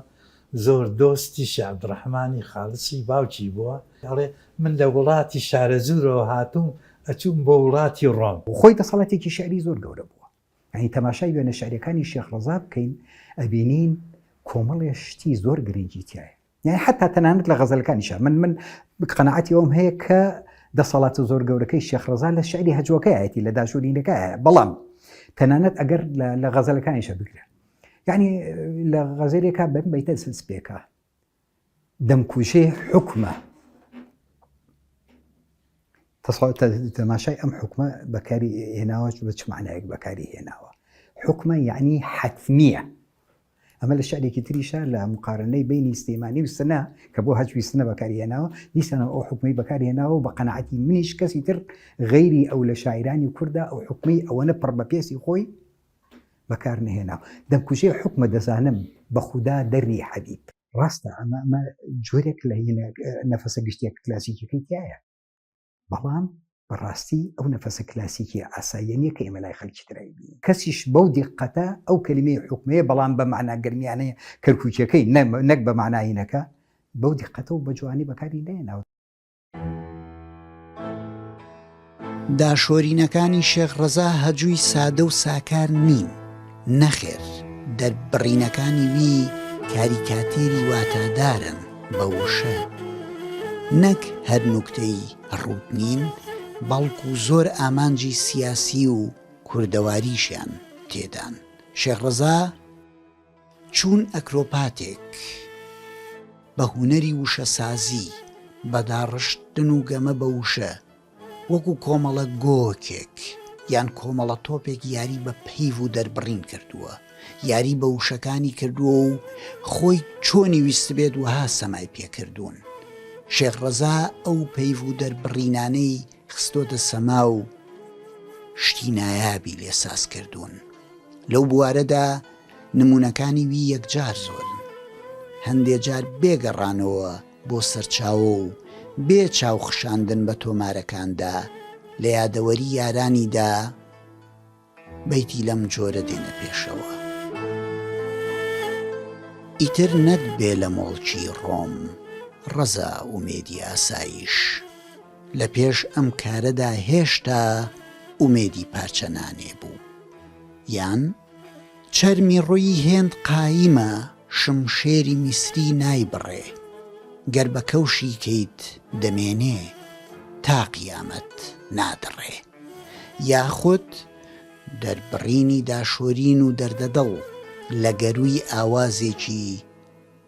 زۆر دۆستی شێخ عەبدوڕەحمانی خاڵسی باوکی بووە. دەڵێ من لە وڵاتی شارەزورەوە هاتووم ئەچووم بۆ وڵاتی ڕۆم. خۆی دەسەڵاتێکی شعری زۆر گەورە بووە. یعنی تەماشای وێنە شعریەکانی شێخ ڕەزا بکەین ئەبینین کۆمەڵێ شتی زۆر گرنگی تایە. یعنی حتا تەنانەت لە غەزەلەکانیشە من قەنەعەتی ئەوم هەیە کە دەسەڵات زۆر گەورەکەی شێخ ڕەزا لە شعری هەجووەکەیەتی لە داژۆرینەکەیە، بەڵام تەنانەت ئەگەر لە غەزەلەکانیشە بگرێت. یعنی لە غەزەلێکا بەم بەیتە سپێکە دەمکوژێ حکومە، تەماشای ئەم حکومە بەکاری هێناوە بە چ معنایەک بەکاری هێناوە. حکومە یعنی حتمیە. ئەمە لە شعرێکی تریشە لە مقارنەی بینی سلێمانی و سنە کە بۆ هەجوی سنە بەکاری هێناوە، دیسانە ئەو حکومەی بەکاری هێناوە و بە قەنەعەتی منیش کەسی تر غەیری ئەو لە شاعرانی کووردا ئەو حکومەی ئەوەنە پڕ بە پێسی خۆی بەکار نهێناوە. دەمکوژێ حکومە دەزانم بە خودا دەری حەبیب. ڕاستە ئەمە جۆرێک لە نەفەسە گشتێک کلاسیکەکەی تایە، بەڵام بەڕاستی ئەو نەفەسە کلاسیکی ئاساییە نیە کە ئێمە لای خەڵکی ترایی بینین. کەسیش بەو دیقەتە ئەو کەلیمەی حکومەیە، بەڵام بە معنای گەرمیانەیە کەرکووکەکەی نەک بە معناینەکە، بەو دیقەتە و بە جوانی بەکاری نهێناوە. داشۆرینەکانی شێخ ڕەزا هەجووی سادە و ساکار نین، نەخێر دەربڕینەکانی وی کاریکاتێری واتادارن بە وشە، نەک هەر نوکتەی ڕوود نین، بەڵکو زۆر ئامانجی سیاسی و کوردەواریشیان تێدان. شێخ ڕەزا چوون ئەکرۆپاتێک بە هونەری وشەسازی، بەداڕشتن و گەمە بە وشە، وەکو کۆمەڵە گۆکێک یان کۆمەڵە تۆپێک یاری بە پەیڤ و دەربڕین کردووە، یاری بە وشەکانی کردووە و خۆی چۆنی ویست بێت وها سەمای پێکردوون. شێخ ڕەزا ئەو پەیڤ و دەربڕینانەی خستۆتە سەما و شتی نایابی لێساز کردوون. لەو بوارەدا نمونونەکانی وی یەکجار زۆرن، هەندێک جار بێگەڕانەوە بۆ سەرچاوە و بێ چاوخشاندن بە تۆمارەکاندا لە یادەوەری یارانیدا بەیتی لەم جۆرە دێنە پێشەوە. ئیتر نەت بێ لە مۆڵکی ڕۆم ڕەزا ئومێدی ئاسایش، لە پێش ئەم کارەدا هێشتا ئومێدی پارچەنانێ بوو. یان چەرمی ڕووی هێند قایمە، شمشێری میسری نایبڕێ، گەر بە کەوشی کەیت دەمێنێ تا قیامەت نادڕێ. یاخود دەربڕینی داشۆرین و دەردەدڵ لە گەروی ئاوازێکی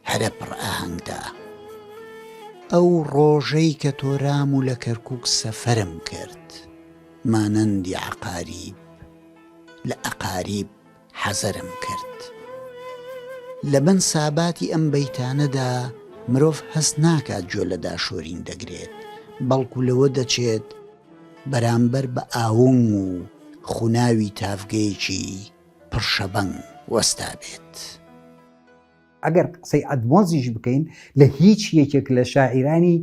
هەرە پڕ ئاهەنگدا. ئەو ڕۆژەی کە تۆرام و لە کەرکووک سەفەرم کرد، مانەندی عەقاریب لە ئەقاریب حەزەرم کرد. لە بن ساباتی ئەم بەیتانەدا مرۆڤ هەست ناکات جۆ لە داشۆرین دەگرێت، بەڵکو لەوە دەچێت بەرامبەر بە ئاوم و خوناوی تافگەیەکی پڕشەبەنگ وەستا بێت. ئەگەر قسەی ئەدمۆزیش بکەین لە هیچ یەکێک لە شاعیرانی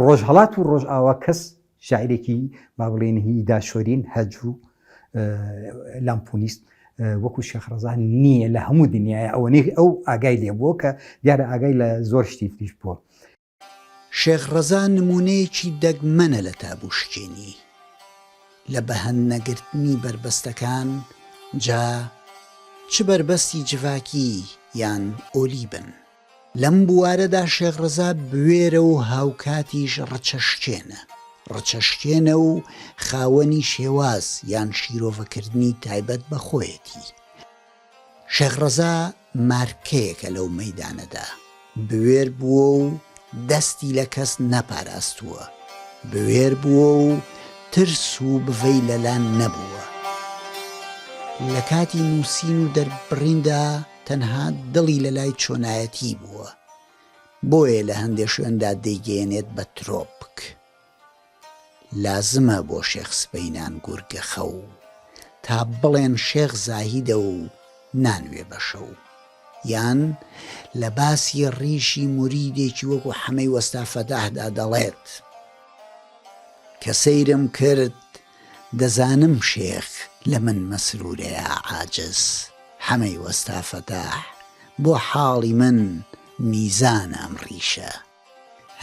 ڕۆژهەڵات و ڕۆژئاوا کەس شاعیرێکی با بڵێن هی داشۆرین هەجوو لامپۆنیست وەکو شێخ ڕەزا نییە لە هەموو دنیاە. ئەوەنەی ئەو ئاگای لێبووە کە دیارە ئاگای لە زۆر شتی تریش بووە. شێخ ڕەزا نمونەیەکی دەگمەنە لە تابووشکێنی. لە بەهەندنەگرتنی بربەستەکان جا چ بربەستی جڤاکی یان ئۆلی بن. لەم بوارەدا شێخ ڕەزا بوێرە و هاوکاتیش ڕەچەشکێنە و خاوەنی شێواز یان شیرۆڤەکردنی تایبەت بە خۆیەتی. شێخ ڕەزا مارکەیەکە لەو مەیدانەدا، بوێر بووە و دەستی لە کەس نەپاراستووە، بوێر بووە و ترس و بڤەی لەلان نەبووە. لە کاتی نووسین و دەربڕیندا تەنها دڵی لە لای چۆنایەتی بووە، بۆیە لە هەندێک شوێندا دەیگەێنێت بە ترۆپک. لازمە بۆ شێخ سبەینان گورگەخە و تا بڵێن شێخ زاهیدە و نانوێ بەشە و یان لە باسی ڕیشی موریدێکی وەکو حەمەی وەستا فەتاحدا دەڵێت کە سەیرم کرد دەزانم شێخ لە من مەسرورەیە عاجز، حەمەی وەستا فەتاح بۆ حاڵی من میزانە ئەم ڕیشە.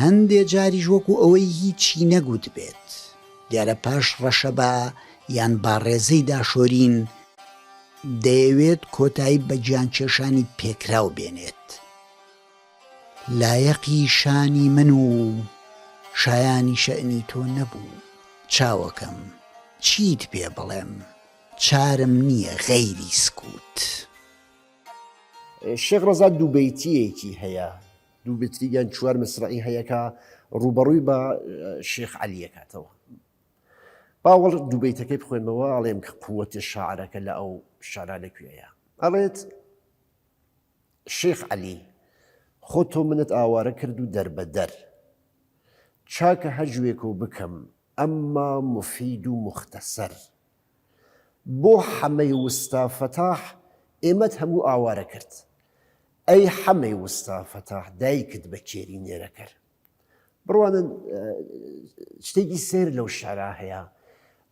هەندێ جاریش وەکو ئەوەی هیچی نەگوت بێت، دیارە پاش ڕەشەبا یان باڕێزەی داشۆرین دەیەوێت کۆتایی بە گیانکێشانی پێکراو بێنێت. لایەقی شانی من و شایانی شەئنی تۆ نەبوو، چاوەکەم چیت پێ بڵێم، چارم نییە غەیری سکوت. شێخ ڕەزا دوو بەیتیەکی هەیە، دوو بتریگەن چوار مسرعی هەیە کە ڕوبەڕووی بە شێخ عەلیەکاتەوە. باوەڵ دوو بەیتەکەی بخوێنمەوە ئەڵێم کە قووەتی شاعرەکە لە ئەو شارانە کوێیە. ئەڵێت شێخ عەلی خۆ تۆ منت ئاوارە کرد و دەربەدەر، چاکە هەجوێک و بکەم ئەمما مفید و مختصەر، بۆ حەمەی وستا فەتاح ئێمەت هەموو ئاوارە کرد، ئەی حەمەی وستا فەتاح دایکت بە کێری نێرەکەر. بڕوانن شتێکی سێر لەو شعرا هەیە،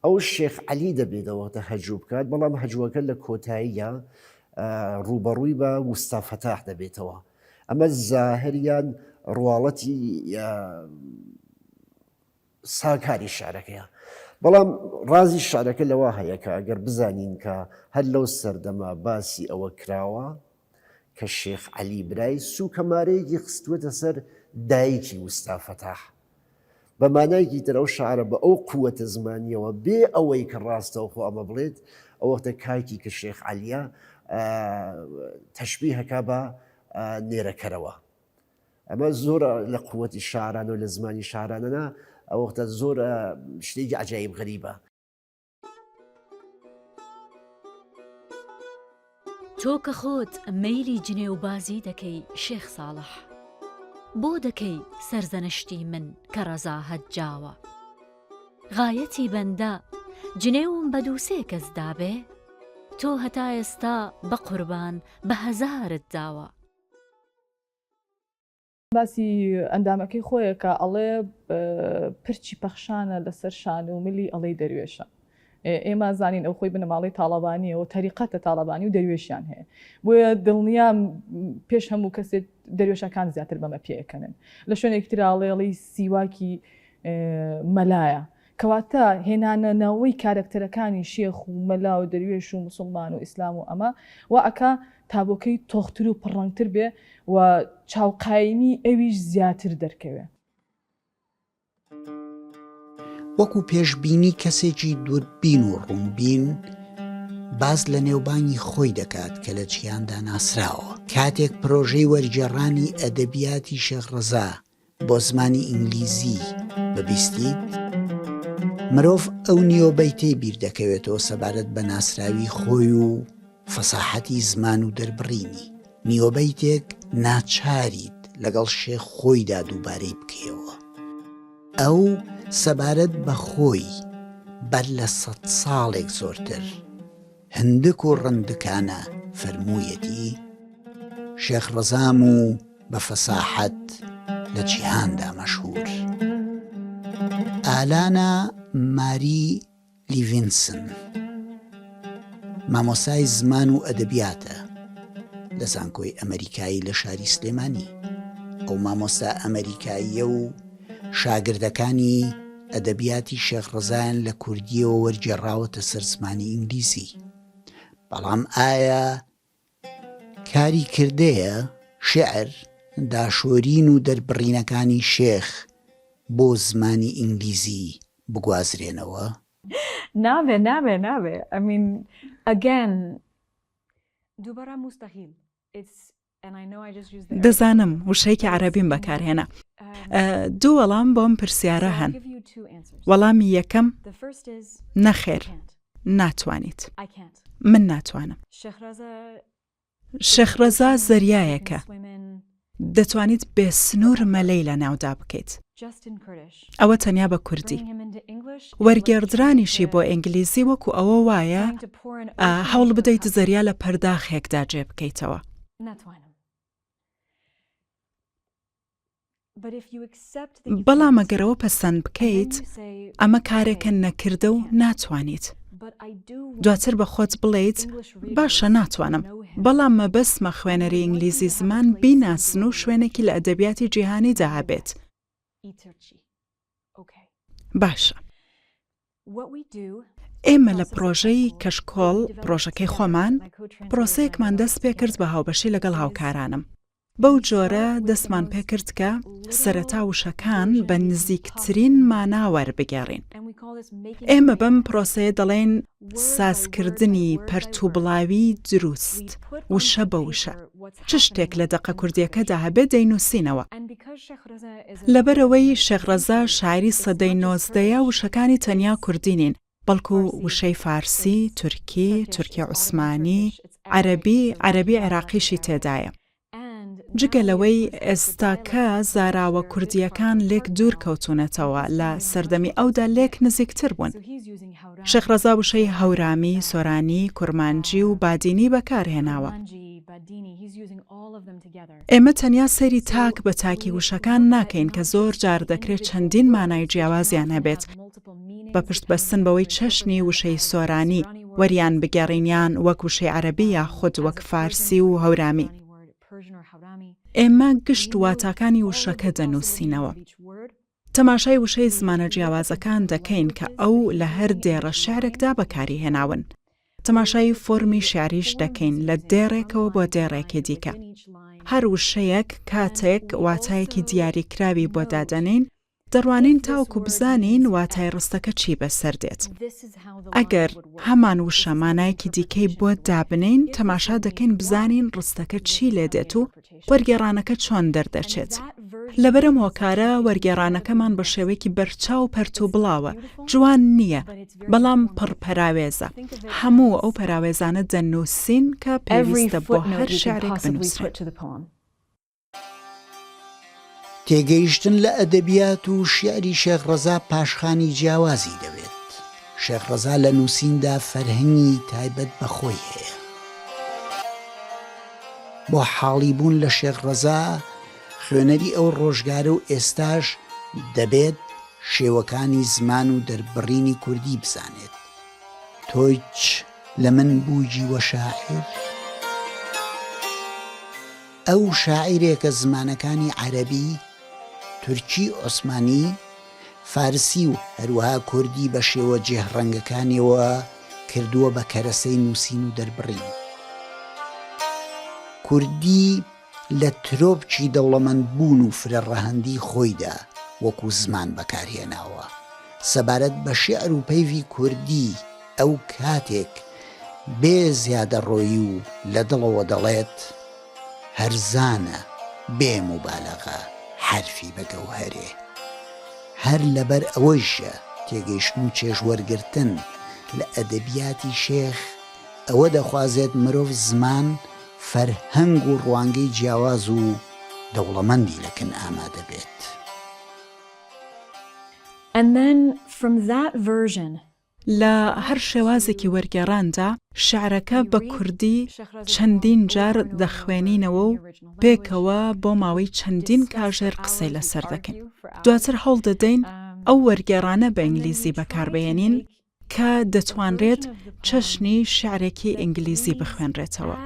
ئەو شێخ عەلی دەبێتەوەتە هەجوو بکات، بەڵام هەجووەکە لە کۆتاییە ڕوبەڕووی بە وستا فەتاح دەبێتەوە. ئەمە زاهریان ڕواڵەتی ساکاری شعرەکەیە. بەڵام ڕازی شعرەکە لەوە هەیە کە ئەگەر بزانین کە هەر لەو سەردەما باسی ئەوە کراوە کە شێخ عەلی برای سوکەمارەیەکی خستووەتە سەر دایکی وستا فەتاح، بە مانایەکی تر ئەو شعرە بە ئەو قووەتە زمانیەوە بێ ئەوەی کە ڕاستەوە خۆ ئەمە بڵێت، ئەو وەختە کاکی کە شێخ عەلیە تەشبیهەکە بە نێرەکەرەوە. ئەمە زۆر لە قووەتی شاعرانە و لە زمانی شاعرانەنا، ئەو وەختە زۆر شتێکی عەجایب غەریبە. تۆ کە خۆت مەیلی جنێ و بازی دەکەی شێخ ساڵح، بۆ دەکەی سەرزەنشتی من کە ڕەزا هەجاوە، غایەتی بەندە جنێوم بە دووسێ کەس دابێ، تۆ هەتا ئێستا بە قوربان بە هەزارت داوە. باسی ئەندامەکەی خۆیە کە ئەڵێ پرچی پەخشانە لەسەر شان و ملی ئەڵەی دەروێشە. ئێمە زانین ئەو خۆی بنەماڵی تاڵەبانیە و تەریقەتە تاڵەبانی و دەروێشیان هەیە، بۆیە دڵنیام پێش هەموو کەسێت دەروێشەکان زیاتر بەمە پێەکەنن. لە شوێنێکی تراڵێڵی سیواکی مەلایە، کەواتە هێنانەوەی کارکتەرەکانی شێخ و مەلا و دەروێش و موسڵمان و ئیسلام و ئەمە وا ئەکا تابۆکەی تۆختر و پڕەنگتر بێ و چاوقایمی ئەویش زیاتر دەرکەوێ. وەکو پێشبینی کەسێکی دووربین و ڕوونبین باز لە نێوبانی خۆی دەکات کە لە جیهاندا ناسراوە. کاتێک پرۆژەی وەرگێڕانی ئەدەبیاتی شێخ ڕەزا بۆ زمانی ئینگلیزی بەبیستیت، مرۆڤ ئەو نیۆبەیتەی بیر دەکەوێتەوە سەبارەت بە ناسراوی خۆی و فەساحەتی زمان و دەربڕینی. نیۆبەیتێک ناچاریت لەگەڵ شێخ خۆیدا دووبارەی بکەوە. ئەو سەبارەت بە خۆی بەر لە 100 ساڵێک زۆرتر هەندێک و ڕندەکانە فەرموویەتی شێخ ڕەزام و بە فەساحەت لە جیهاندا مەشهور. ئالانا ماری لیڤینسن مامۆسای زمان و ئەدەبیاتە لە زانکۆی ئەمریکایی لە شاری سلێمانی. ئەو مامۆستا ئەمریکاییە و شاگردەکانی ئەدەبیاتی شێخ ڕەزایان لە کوردیەوە وەرگێڕاوەتە سەر زمانی ئینگلیزی. بەڵام ئایا کاری کردەیە شێعر داشۆرین و دەربڕینەکانی شێخ بۆ زمانی ئینگلیزی بگوازرێنەوە؟ نابێ. I mean, again, دووبارە مستحیل. دەزانم وشەیەکی عەرەبیم بەکارهێنا. دوو وەڵام بۆم پرسیارە هەن. وەڵامی یەکەم نەخێر، ناتوانیت. من ناتوانم. شێخ ڕەزا زەریایەکە. دەتوانیت بێ سنوور مەلەی لە ناودا بکەیت. ئەوە تەنیا بە کوردی. وەرگێڕدرانیشی بۆ ئینگلیزی وەکو ئەوە وایە هەوڵ بدەیت زەریا لە پەرداخێکدا جێ بکەیتەوە. بەڵام ئەگەرەوە پەسەند بکەیت ئەمە کارێکە نەکردە و ناتوانیت. دواتر بە خۆت بڵێیت باشە ناتوانم، بەڵام مەبەستمە خوێنەری ئینگلیزی زمان بیناسن و شوێنێکی لە ئەدەبیاتی جیهانیدا هەبێت. باشە. ئێمە لە پرۆژەی کەشکۆڵ پرۆژەکەی خۆمان پرۆسەیەکمان دەست پێ کرد بە هاوبەشی لەگەڵ هاوکارانم. بەو جۆرە دەستمان پێکرد کە سەرەتا وشەکان بە نزیکترین مانا وەربگێڕین. ئێمە بەم پرۆسەیە دەڵێن سازکردنی پەرتووبڵاوی دروست، وشە بە وشە. چ شتێک لە دەقە کوردیەکەدا هەبێت دەینووسینەوە. لەبەرەوەی شێخ ڕەزا شاعری سەدەی 19 وشەکانی تەنیا کوردی نین، بەڵکو وشەی فارسی، تورکی عوسمانی، عەرەبی عێراقیشی تێدایە. جگە لەوەی ئێستاکە زاراوە کوردیەکان لێک دوور کەوتونەتەوە، لە سەردەمی ئەودا لێک نزیکتر بوون. شێخ ڕەزا وشەی هەورامی، سۆرانی، کورمانجی و بادینی بەکارهێناوە. ئێمە تەنیا سەری تاک بە تاکی وشەکان ناکەین کە زۆر جار دەکرێت چەندین مانای جیاوازیان هەبێت، بە پشت بەستن بەوەی چەشنی وشەی سۆرانی وەریان بگەڕینیان وەک وشەی عەرەبی یاخود وەک فارسی و هەورامی. ئێمە گشت واتاکانی وشەکە دەنووسینەوە. تەماشای وشەی زمانە جیاوازەکان دەکەین کە ئەو لە هەر دێڕە شعرێکدا بەکاری هێناون. تەماشای فۆرمی شعریش دەکەین لە دێڕێکەوە بۆ دێڕێکی دیکە. هەر وشەیەک کاتێک واتایەکی دیاریکراوی بۆ دادەنین، دەڕوانین تاوکو بزانین واتای ڕستەکە چی بەسەر دێت. ئەگەر هەمان وشە مانایەکی دیکەی بۆ دابنین، تەماشا دەکەین بزانین ڕستەکە چی لێ دێت و وەرگێڕانەکە چۆن دەردەچێت. لەبەرم هۆکارە وەرگێڕانەکەمان بە شێوەیەکی بەرچاو پەرتوو بڵاوە، جوان نییە، بەڵام پڕپەراوێزە. هەموو ئەو پەراوێزانە دەنووسین کە پێویستە بۆ هەر شعرێک بنووسرێت. تێگەیشتن لە ئەدەبیات و شیعری شێخ ڕەزا پاشخانی جیاوازی دەوێت. شێخ ڕەزا لە نووسیندا فەرهەنگی تایبەت بەخۆی هەیە. بۆ حاڵی بوون لە شێخ ڕەزا خوێنەری ئەو ڕۆژگارە و ئێستاش دەبێت شێوەکانی زمان و دەربڕینی کوردی بزانێت. تۆیچ لە من بووجی وە شاعر؟ ئەو شاعیرێکە زمانەکانی عەرەبی، تورکی عوسمانی، فارسی و هەروەها کوردی بە شێوە جێهڕەنگەکانیەوە کردووە بە کەرەسەی نووسین و دەربڕین. کوردی لە ترۆپچی دەوڵەمەندبوون و فرەڕەهەندی خۆیدا وەکو زمان بەکارهێناوە. سەبارەت بە شێعر و پەیوی کوردی ئەو کاتێک بێ زیادەڕۆیی و لە دڵەوە دەڵێت هەرزانە بێ موبالەغە حرفی بەگەوهەرێ. هەر لەبەر ئەوەیشە تێگەیشتن و چێژوەرگرتن لە ئەدەبیاتی شێخ ئەوە دەخوازێت مرۆڤ زمان، فەرهەنگ و ڕوانگەی جیاواز و دەوڵەمەندی لەکن ئامادە بێت. لە هەر شێوازێکی وەرگێڕاندا شعرەکە بە کوردی چەندین جار دەخوێنینەوە و پێکەوە بۆ ماوەی چەندین کاژێر قسەی لەسەر دەکەین. دواتر هەوڵ دەدەین ئەو وەرگێڕانە بە ئینگلیزی بەکاربهێنین کە دەتوانرێت چەشنی شعرێکی ئینگلیزی بخوێنرێتەوە.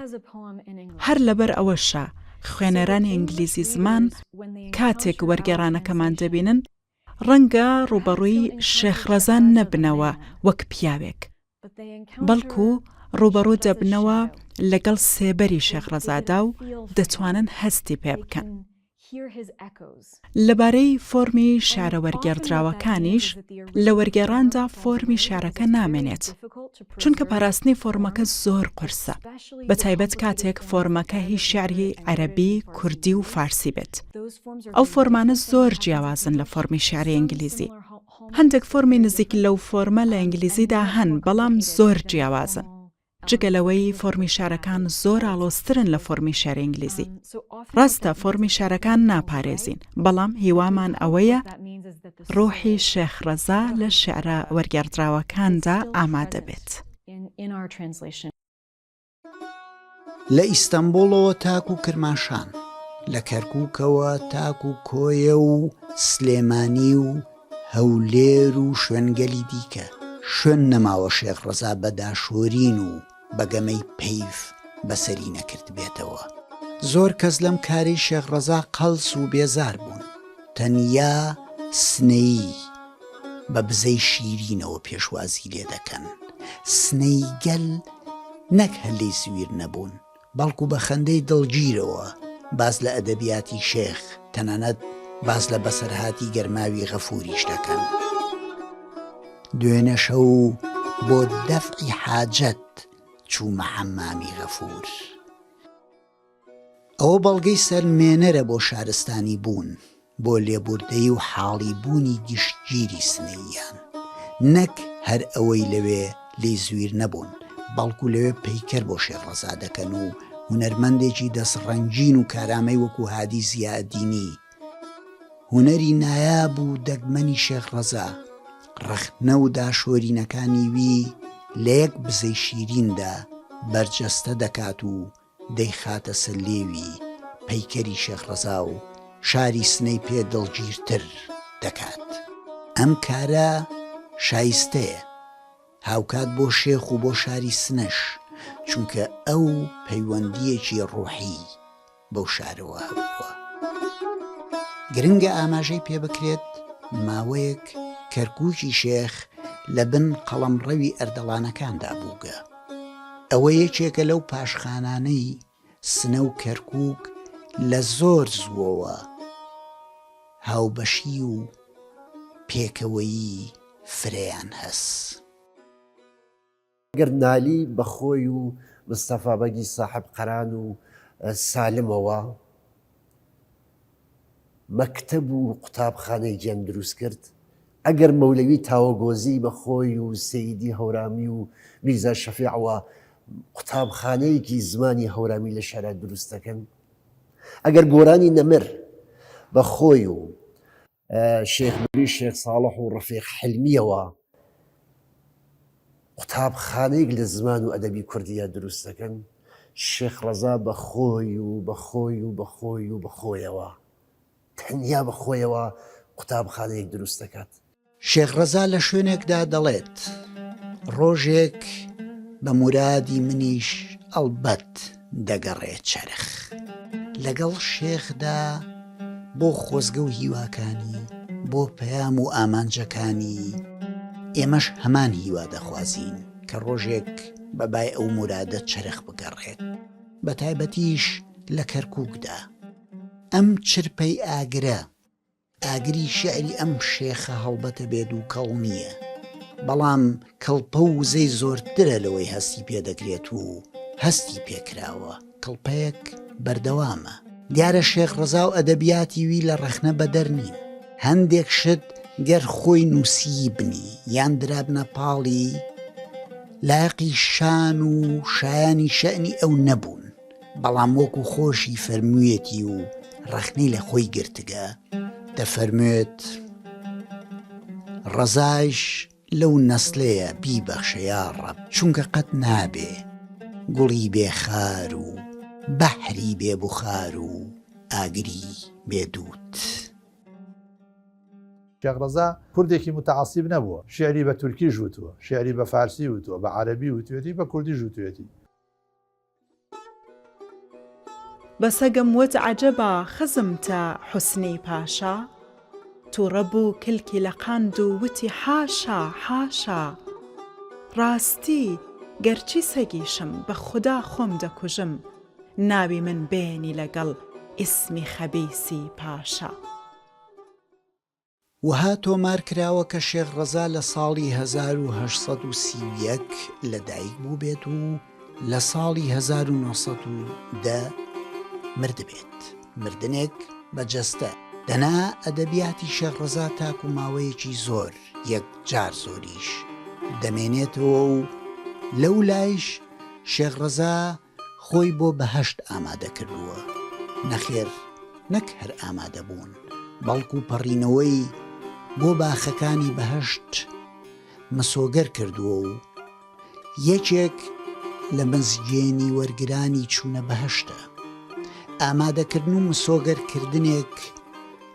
هەر لەبەر ئەوەشە خوێنەرانی ئینگلیزی زمان کاتێک وەرگێڕانەکەمان دەبینن ڕەنگە ڕوبەڕووی شێخڕەزان نەبنەوە وەک پیاوێک، بەڵکو ڕوبەڕوو دەبنەوە لەگەڵ سێبەری شێخڕەزادا و دەتوانن هەستی پێ بکەن. لەبارەی فۆرمی شارە وەرگێڕدراوەکانیش لە وەرگێڕاندا فۆرمی شارەکە نامێنێت، چونکە پاراستنی فۆرمەکە زۆر قورسە، بە تایبەت کاتێک فۆرمەکە هی شعری عەرەبی، کوردی و فارسی بێت. ئەو فۆرمانە زۆر جیاوازن لە فۆرمی شعری ئینگلیزی. هەندێک فۆرمی نزیک لەو فۆرمە لە ئینگلیزیدا هەن، بەڵام زۆر جیاوازن. جگەلەوەی فۆرمی شارەکان زۆر ئاڵۆزترن لە فۆرمی شار ئینگلیزی. ڕاستە فۆرمی شارەکان ناپارێزین، بەڵام هیوامان ئەوەیە ڕۆحی شێخڕەزا لە شێعرە وەرگێڕدراوەکاندا ئامادە بێت. لە ئیستەمبوڵەوە تاکو کرماشان، لە کەرکووکەوە تاکو کۆیە و سلێمانی و هەولێر و شوێنگەلی دیکە شوێن نەماوە شێخڕەزا بەداشۆرین و بەگەمەی پەیف بەسەری نەکرد بێتەوە. زۆر کەس لەم کاری شێخڕەزا قەڵس و بێزار بوون، تەنیا سنەیی بە بزەی شیرینەوە پێشوازی لێ دەکەن. سنەی گەل نەک هەلەی سویر نەبوون، بەڵکو بە خەندەی دڵگیرەوە باز لە ئەدەبیاتی شێخ، تەنانەت باز لە بەسەرهاتی گەرماوی غەفوریش دەکەن. دوێنێ شەو بۆ دەفعی حاجەت چوومە حەمامی غەفور. ئەوە بەڵگەی سەرمێنەرە بۆ شارستانی بوون، بۆ لێبوردەی و حاڵی بوونی گشتگیری سنەییان، نەک هەر ئەوەی لەوێ لێی زویر نەبوون، بەڵکو لەوێ پەیکەر بۆ شێخڕەزا دەکەن و هونەرمەندێکی دەسڕەنجین و کارامەی وەکو هادی زیادینی. هونەری نایاب و دەگمەنی شێخڕەزا، ڕەخنە و داشۆرینەکانی وی لە یەک بزەی شیریندا بەرجەستە دەکات و دەیخاتە سلێوی پەیکەری شێخڕەزا و شاری سنەی پێ دڵگیرتر دەکات. ئەم کارە شایستەیە هاوکات بۆ شێخ و بۆ شاری سنەش، چونکە ئەو پەیوەندیەکی ڕۆحی بەو شارەوە هەبووە. گرنگە ئاماژەی پێ بکرێت ماوەیەک کەرکووکی شێخ لە بن قەڵەمڕەوی ئەردەڵانەکاندا بووگە. ئەوە یەکێکە لەو پاشخانانەی سنە و کەرکووک لە زۆر زووەوە هاوبەشی و پێکەوەیی فرەیان هەس. گەر نالی بەخۆی و مستەفا بەگی ساحب قەران و سالمەوە مەکتەب و قوتابخانەی گیان دروست کرد، ئەگەر مەولەوی تاوەگۆزی بەخۆی و سەیدی هەورامی و میرزا شەفیعەوە قوتابخانەیەکی زمانی هەورامی لە شارە دروست دەکەن، ئەگەر گۆرانی نەمر بەخۆی و شێخ موری شێخ ساڵح و ڕەفیق حلمیەوە قوتابخانەیەک لە زمان و ئەدەبی کوردیە دروست دەکەن، شێخڕەزا بەخۆی و بەخۆی و بەخۆی و بەخۆیەوە تەنیا بەخۆیەوە قوتابخانەیەک دروست دەکات. شێخڕەزا لە شوێنێکدا دەڵێت ڕۆژێک بە مورادی منیش ئەڵبەت دەگەڕێت چەرخ، لەگەڵ شێخدا بۆ خۆزگە و هیواکانی، بۆ پەیام و ئامانجەکانی ئێمەش هەمان هیوا دەخوازین کە ڕۆژێک بەبای ئەو مورادە چەرخ بگەڕێت، بە تایبەتیش لە کەرکووکدا. ئەم چرپەی ئاگرە، ئاگری شعری ئەم شێخە هەڵبەتە بێت و کەڵ نییە، بەڵام کەڵپە و وزەی زۆرترە لەوەی هەستی پێدەکرێت و هەستی پێکراوە. کەڵپەیەک بەردەوامە. دیارە شێخڕەزا و ئەدەبیاتی وی لە ڕەخنە بەدەر نین. هەندێک شت گەر خۆی نووسی بنی یان درابنە پاڵی، لایقی شان و شایانی شەعنی ئەو نەبوون، بەڵام وەکو خۆشی فەرموویەتی و ڕەخنەی لە خۆی گرتگە دەفەرموێت ڕەزاش لەو نەسلەیە بیبەخشە یا ڕەب، چونکە قەت نابێ گوڵی بێخار و بەحری بێبوخار و ئاگری بێدووت. شێخڕەزا کوردێکی متعاصب نەبووە، شعری بە تورکی ژووتووە، شعری بە فارسی وتووە، بە عەرەبی وتوێتی، بە کوردی ژووتوێتی. بەسەگەم وت عەجەبە خزمتە حوسنی پاشا، تووڕە بوو کلکی لە قاند و وتی حاشا حاشا ڕاستی گەرچی سەگیشم بە خوددا خۆم دەکوژم ناوی من بێنی لەگەڵ ئیسمی خەبیسی پاشا. وها تۆمار کراوە کە شێخ ڕەزا لە ساڵی 1931 لەدایک بوو بێت و لە ساڵی 1910 مردبێت. مردنێک بەجەستە دەنا ئەدەبیاتی شێخ ڕەزا تاکو ماوەیەکی زۆر یەک جار زۆریش دەمێنێتەوە و لەو لایش شێخ ڕەزا خۆی بۆ بەهەشت ئامادە کردووە. نەخێر نەک هەر ئامادە بوون بەڵکو پەڕینەوەی بۆ باخەکانی بەهەشت مسۆگەر کردووە و یەکێک لە مزگێنی وەرگرانی چوونە بەهەشتە. ئامادەکردن و مسۆگەرکردنێک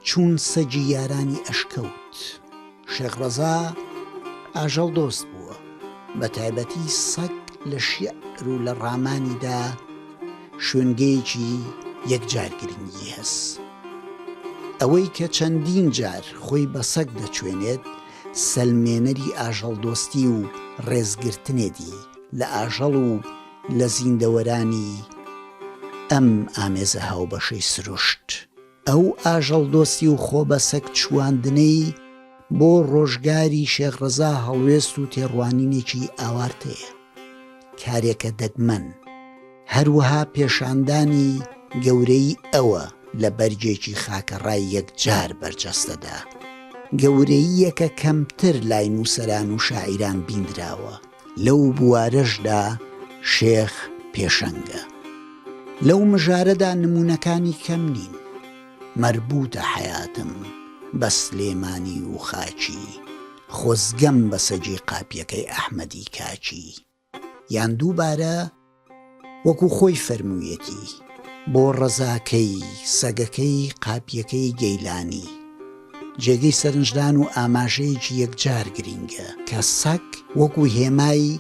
چوون سەگی یارانی ئەشکەوت. شێخ ڕەزا ئاژەڵ دۆست بووە، بە تایبەتی سەگ لە شیعر و لە ڕامانیدا شوێنگەیەکی یەکجار گرنگی هەست. ئەوەی کە چەندین جار خۆی بە سەگ دەچوێنێت سەلمێنەری ئاژەڵ دۆستی و ڕێزگرتنێتی لە ئاژەڵ و لە زیندەوەرانی ئەم ئامێزە هاوبەشەی سروشت. ئەو ئاژەڵ دۆستی و خۆ بە سەگ چواندنەی بۆ ڕۆژگاری شێخ ڕەزا هەڵوێست و تێڕوانینێکی ئاوارتەیە، کارێکە دەگمەن. هەروەها پێشاندانی گەورەی ئەوە لە بەرجێکی خاکەڕای یەکجار بەرجەستەدا، گەورەییەکە کەمتر لای نووسەران و شاعیران بیندراوە. لەو بوارەشدا شێخ پێشەنگە. لەو مژارەدا نمونونەکانی کەم نین. مربوطە حیاتم بە سلێمانی و خاچی، خۆزگەم بە سەجی قاپیەکەی ئەحمەدی کاچی. یان دووبارە وەکو خۆی فەرموویەتی بۆ ڕەزاکەی سەگەکەی قاپیەکەی گەیلانی. جێگەی سەرنجدان و ئاماژەیەکی یەکجار گرینگە کە سەگ وەکو هێمای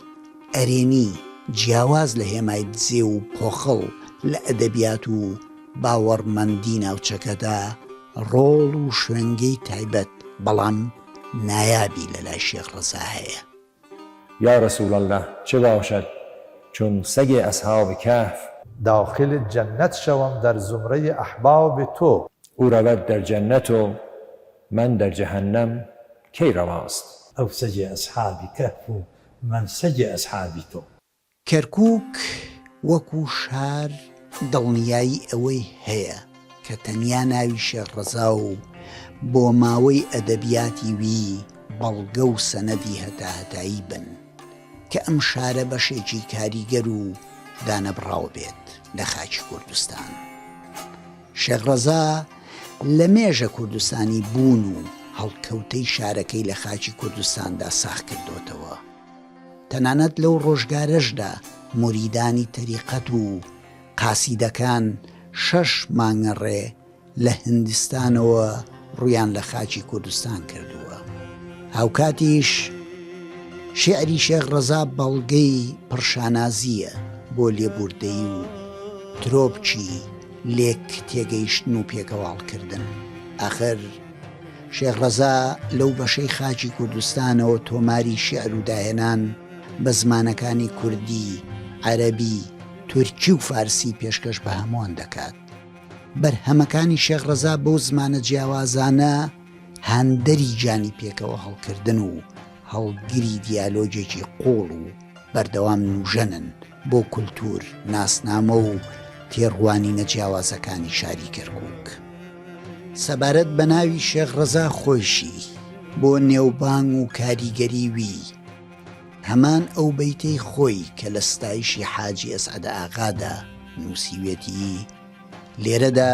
ئەرێنی جیاواز لە هێمای دزێ و پۆخڵ لە ئەدەبیات و باوەڕمەندی ناوچەکەدا ڕۆڵ و شوێنگەی تایبەت بەڵام نایابی لە لای شێخ ڕەزا هەیە. یا رسول الله چه باشد چون سگ اصحاب کهف داخل جنت شوم در زمره احباب تو. او رود در جنت و من در جهنم کی رواست. ئەو سەگی ئەسحابی کەهف و من سەگی ئەسحابی تۆ. کەرکووک وەکو شار دڵنیایی ئەوەی هەیە کە تەنیا ناوی شێخ ڕەزا و بۆ ماوەی ئەدەبیاتی وی بەڵگە و سەنەدی هەتاهەتایی بن کە ئەم شارە بەشێکی کاریگەر و دانەبڕاو بێت لە خاکی کوردستان. شێخ ڕەزا لە مێژە کوردستانی بوون و هەڵکەوتەی شارەکەی لە خاکی کوردستاندا ساخ کردوتەوە. تەنانەت لەو ڕۆژگارەشدا موریدانی تەریقەت و قاسیدەکان 6 مانگەڕێ لە هندستانەوە ڕویان لە خاکی کوردستان کردووە. هاوکاتیش شێعری شێخ ڕەزا بەڵگەی پڕشانازیە بۆ لێبوردەی و ترۆپچی لێک تێگەیشتن و پێکەواڵکردن. ئاخر شێخ ڕەزا لەو بەشەی خاکی کوردستانەوە تۆماری شێعر و داهێنان بە زمانەکانی کوردی، عەرەبی، تورکی و فارسی پێشکەش بە هەمووان دەکات. بەرهەمەکانی شێخ ڕەزا بەو زمانە جیاوازانە هاندەری جانی پێکەوە هەڵکردن و هەڵگیری دیالۆجێکی قوڵ و بەردەوام نوژەنن بۆ کولتور، ناسنامە و تێڕوانینە جیاوازەکانی شاری کەرکووک. سەبارەت بە ناوی شێخ ڕەزا خۆشی بۆ نێوبانگ و کاریگەری وی هەمان ئەو بەیتەی خۆی کە لە ستایشی حاجی ئەسعەدە ئاغادا نووسیوێتی لێرەدا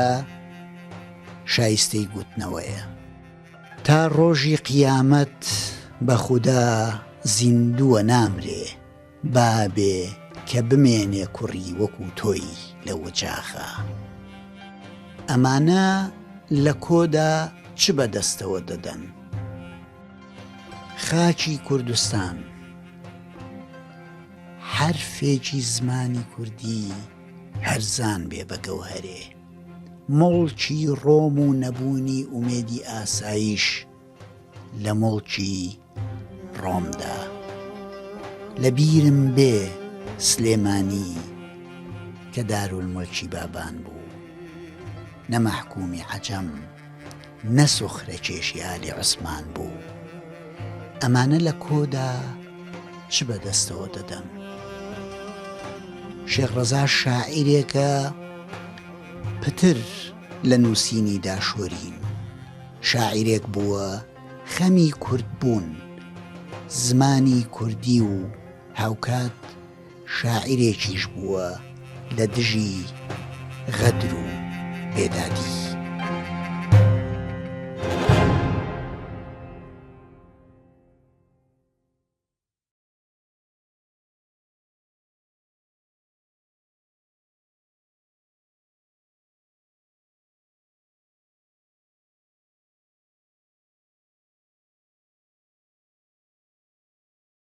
شایستەی گوتنەوەیە: تا ڕۆژی قیامەت بە خودا زیندووە نامرێ، بابێ کە بمێنێ کوڕی وەکو تۆی لە وەجاخە. ئەمانە لە کۆدا چ بەدەستەوە دەدەن؟ خاکی کوردستان، حرفێکی زمانی کوردی هەرزان بێ بە گەوهەرێ، مڵکی ڕۆم و نەبوونی ئومێدی ئاسایش لە مڵکی ڕۆمدا. لە بیرم بێ سلێمانی کە دارولمڵکی بابان بوو، نەمەحکومی عەجەم نەسوخرە کێشی ئالی عوسمان بوو. ئەمانە لە کۆدا چ بەدەستەوە دەدەن؟ شێخ ڕەزا شاعیرێکە پتر لە نووسینی داشۆرین، شاعیرێک بووە خەمی کورد بوون، زمانی کوردی و هاوکات شاعیرێکیش بووە لە دژی غەدر و بێدادی.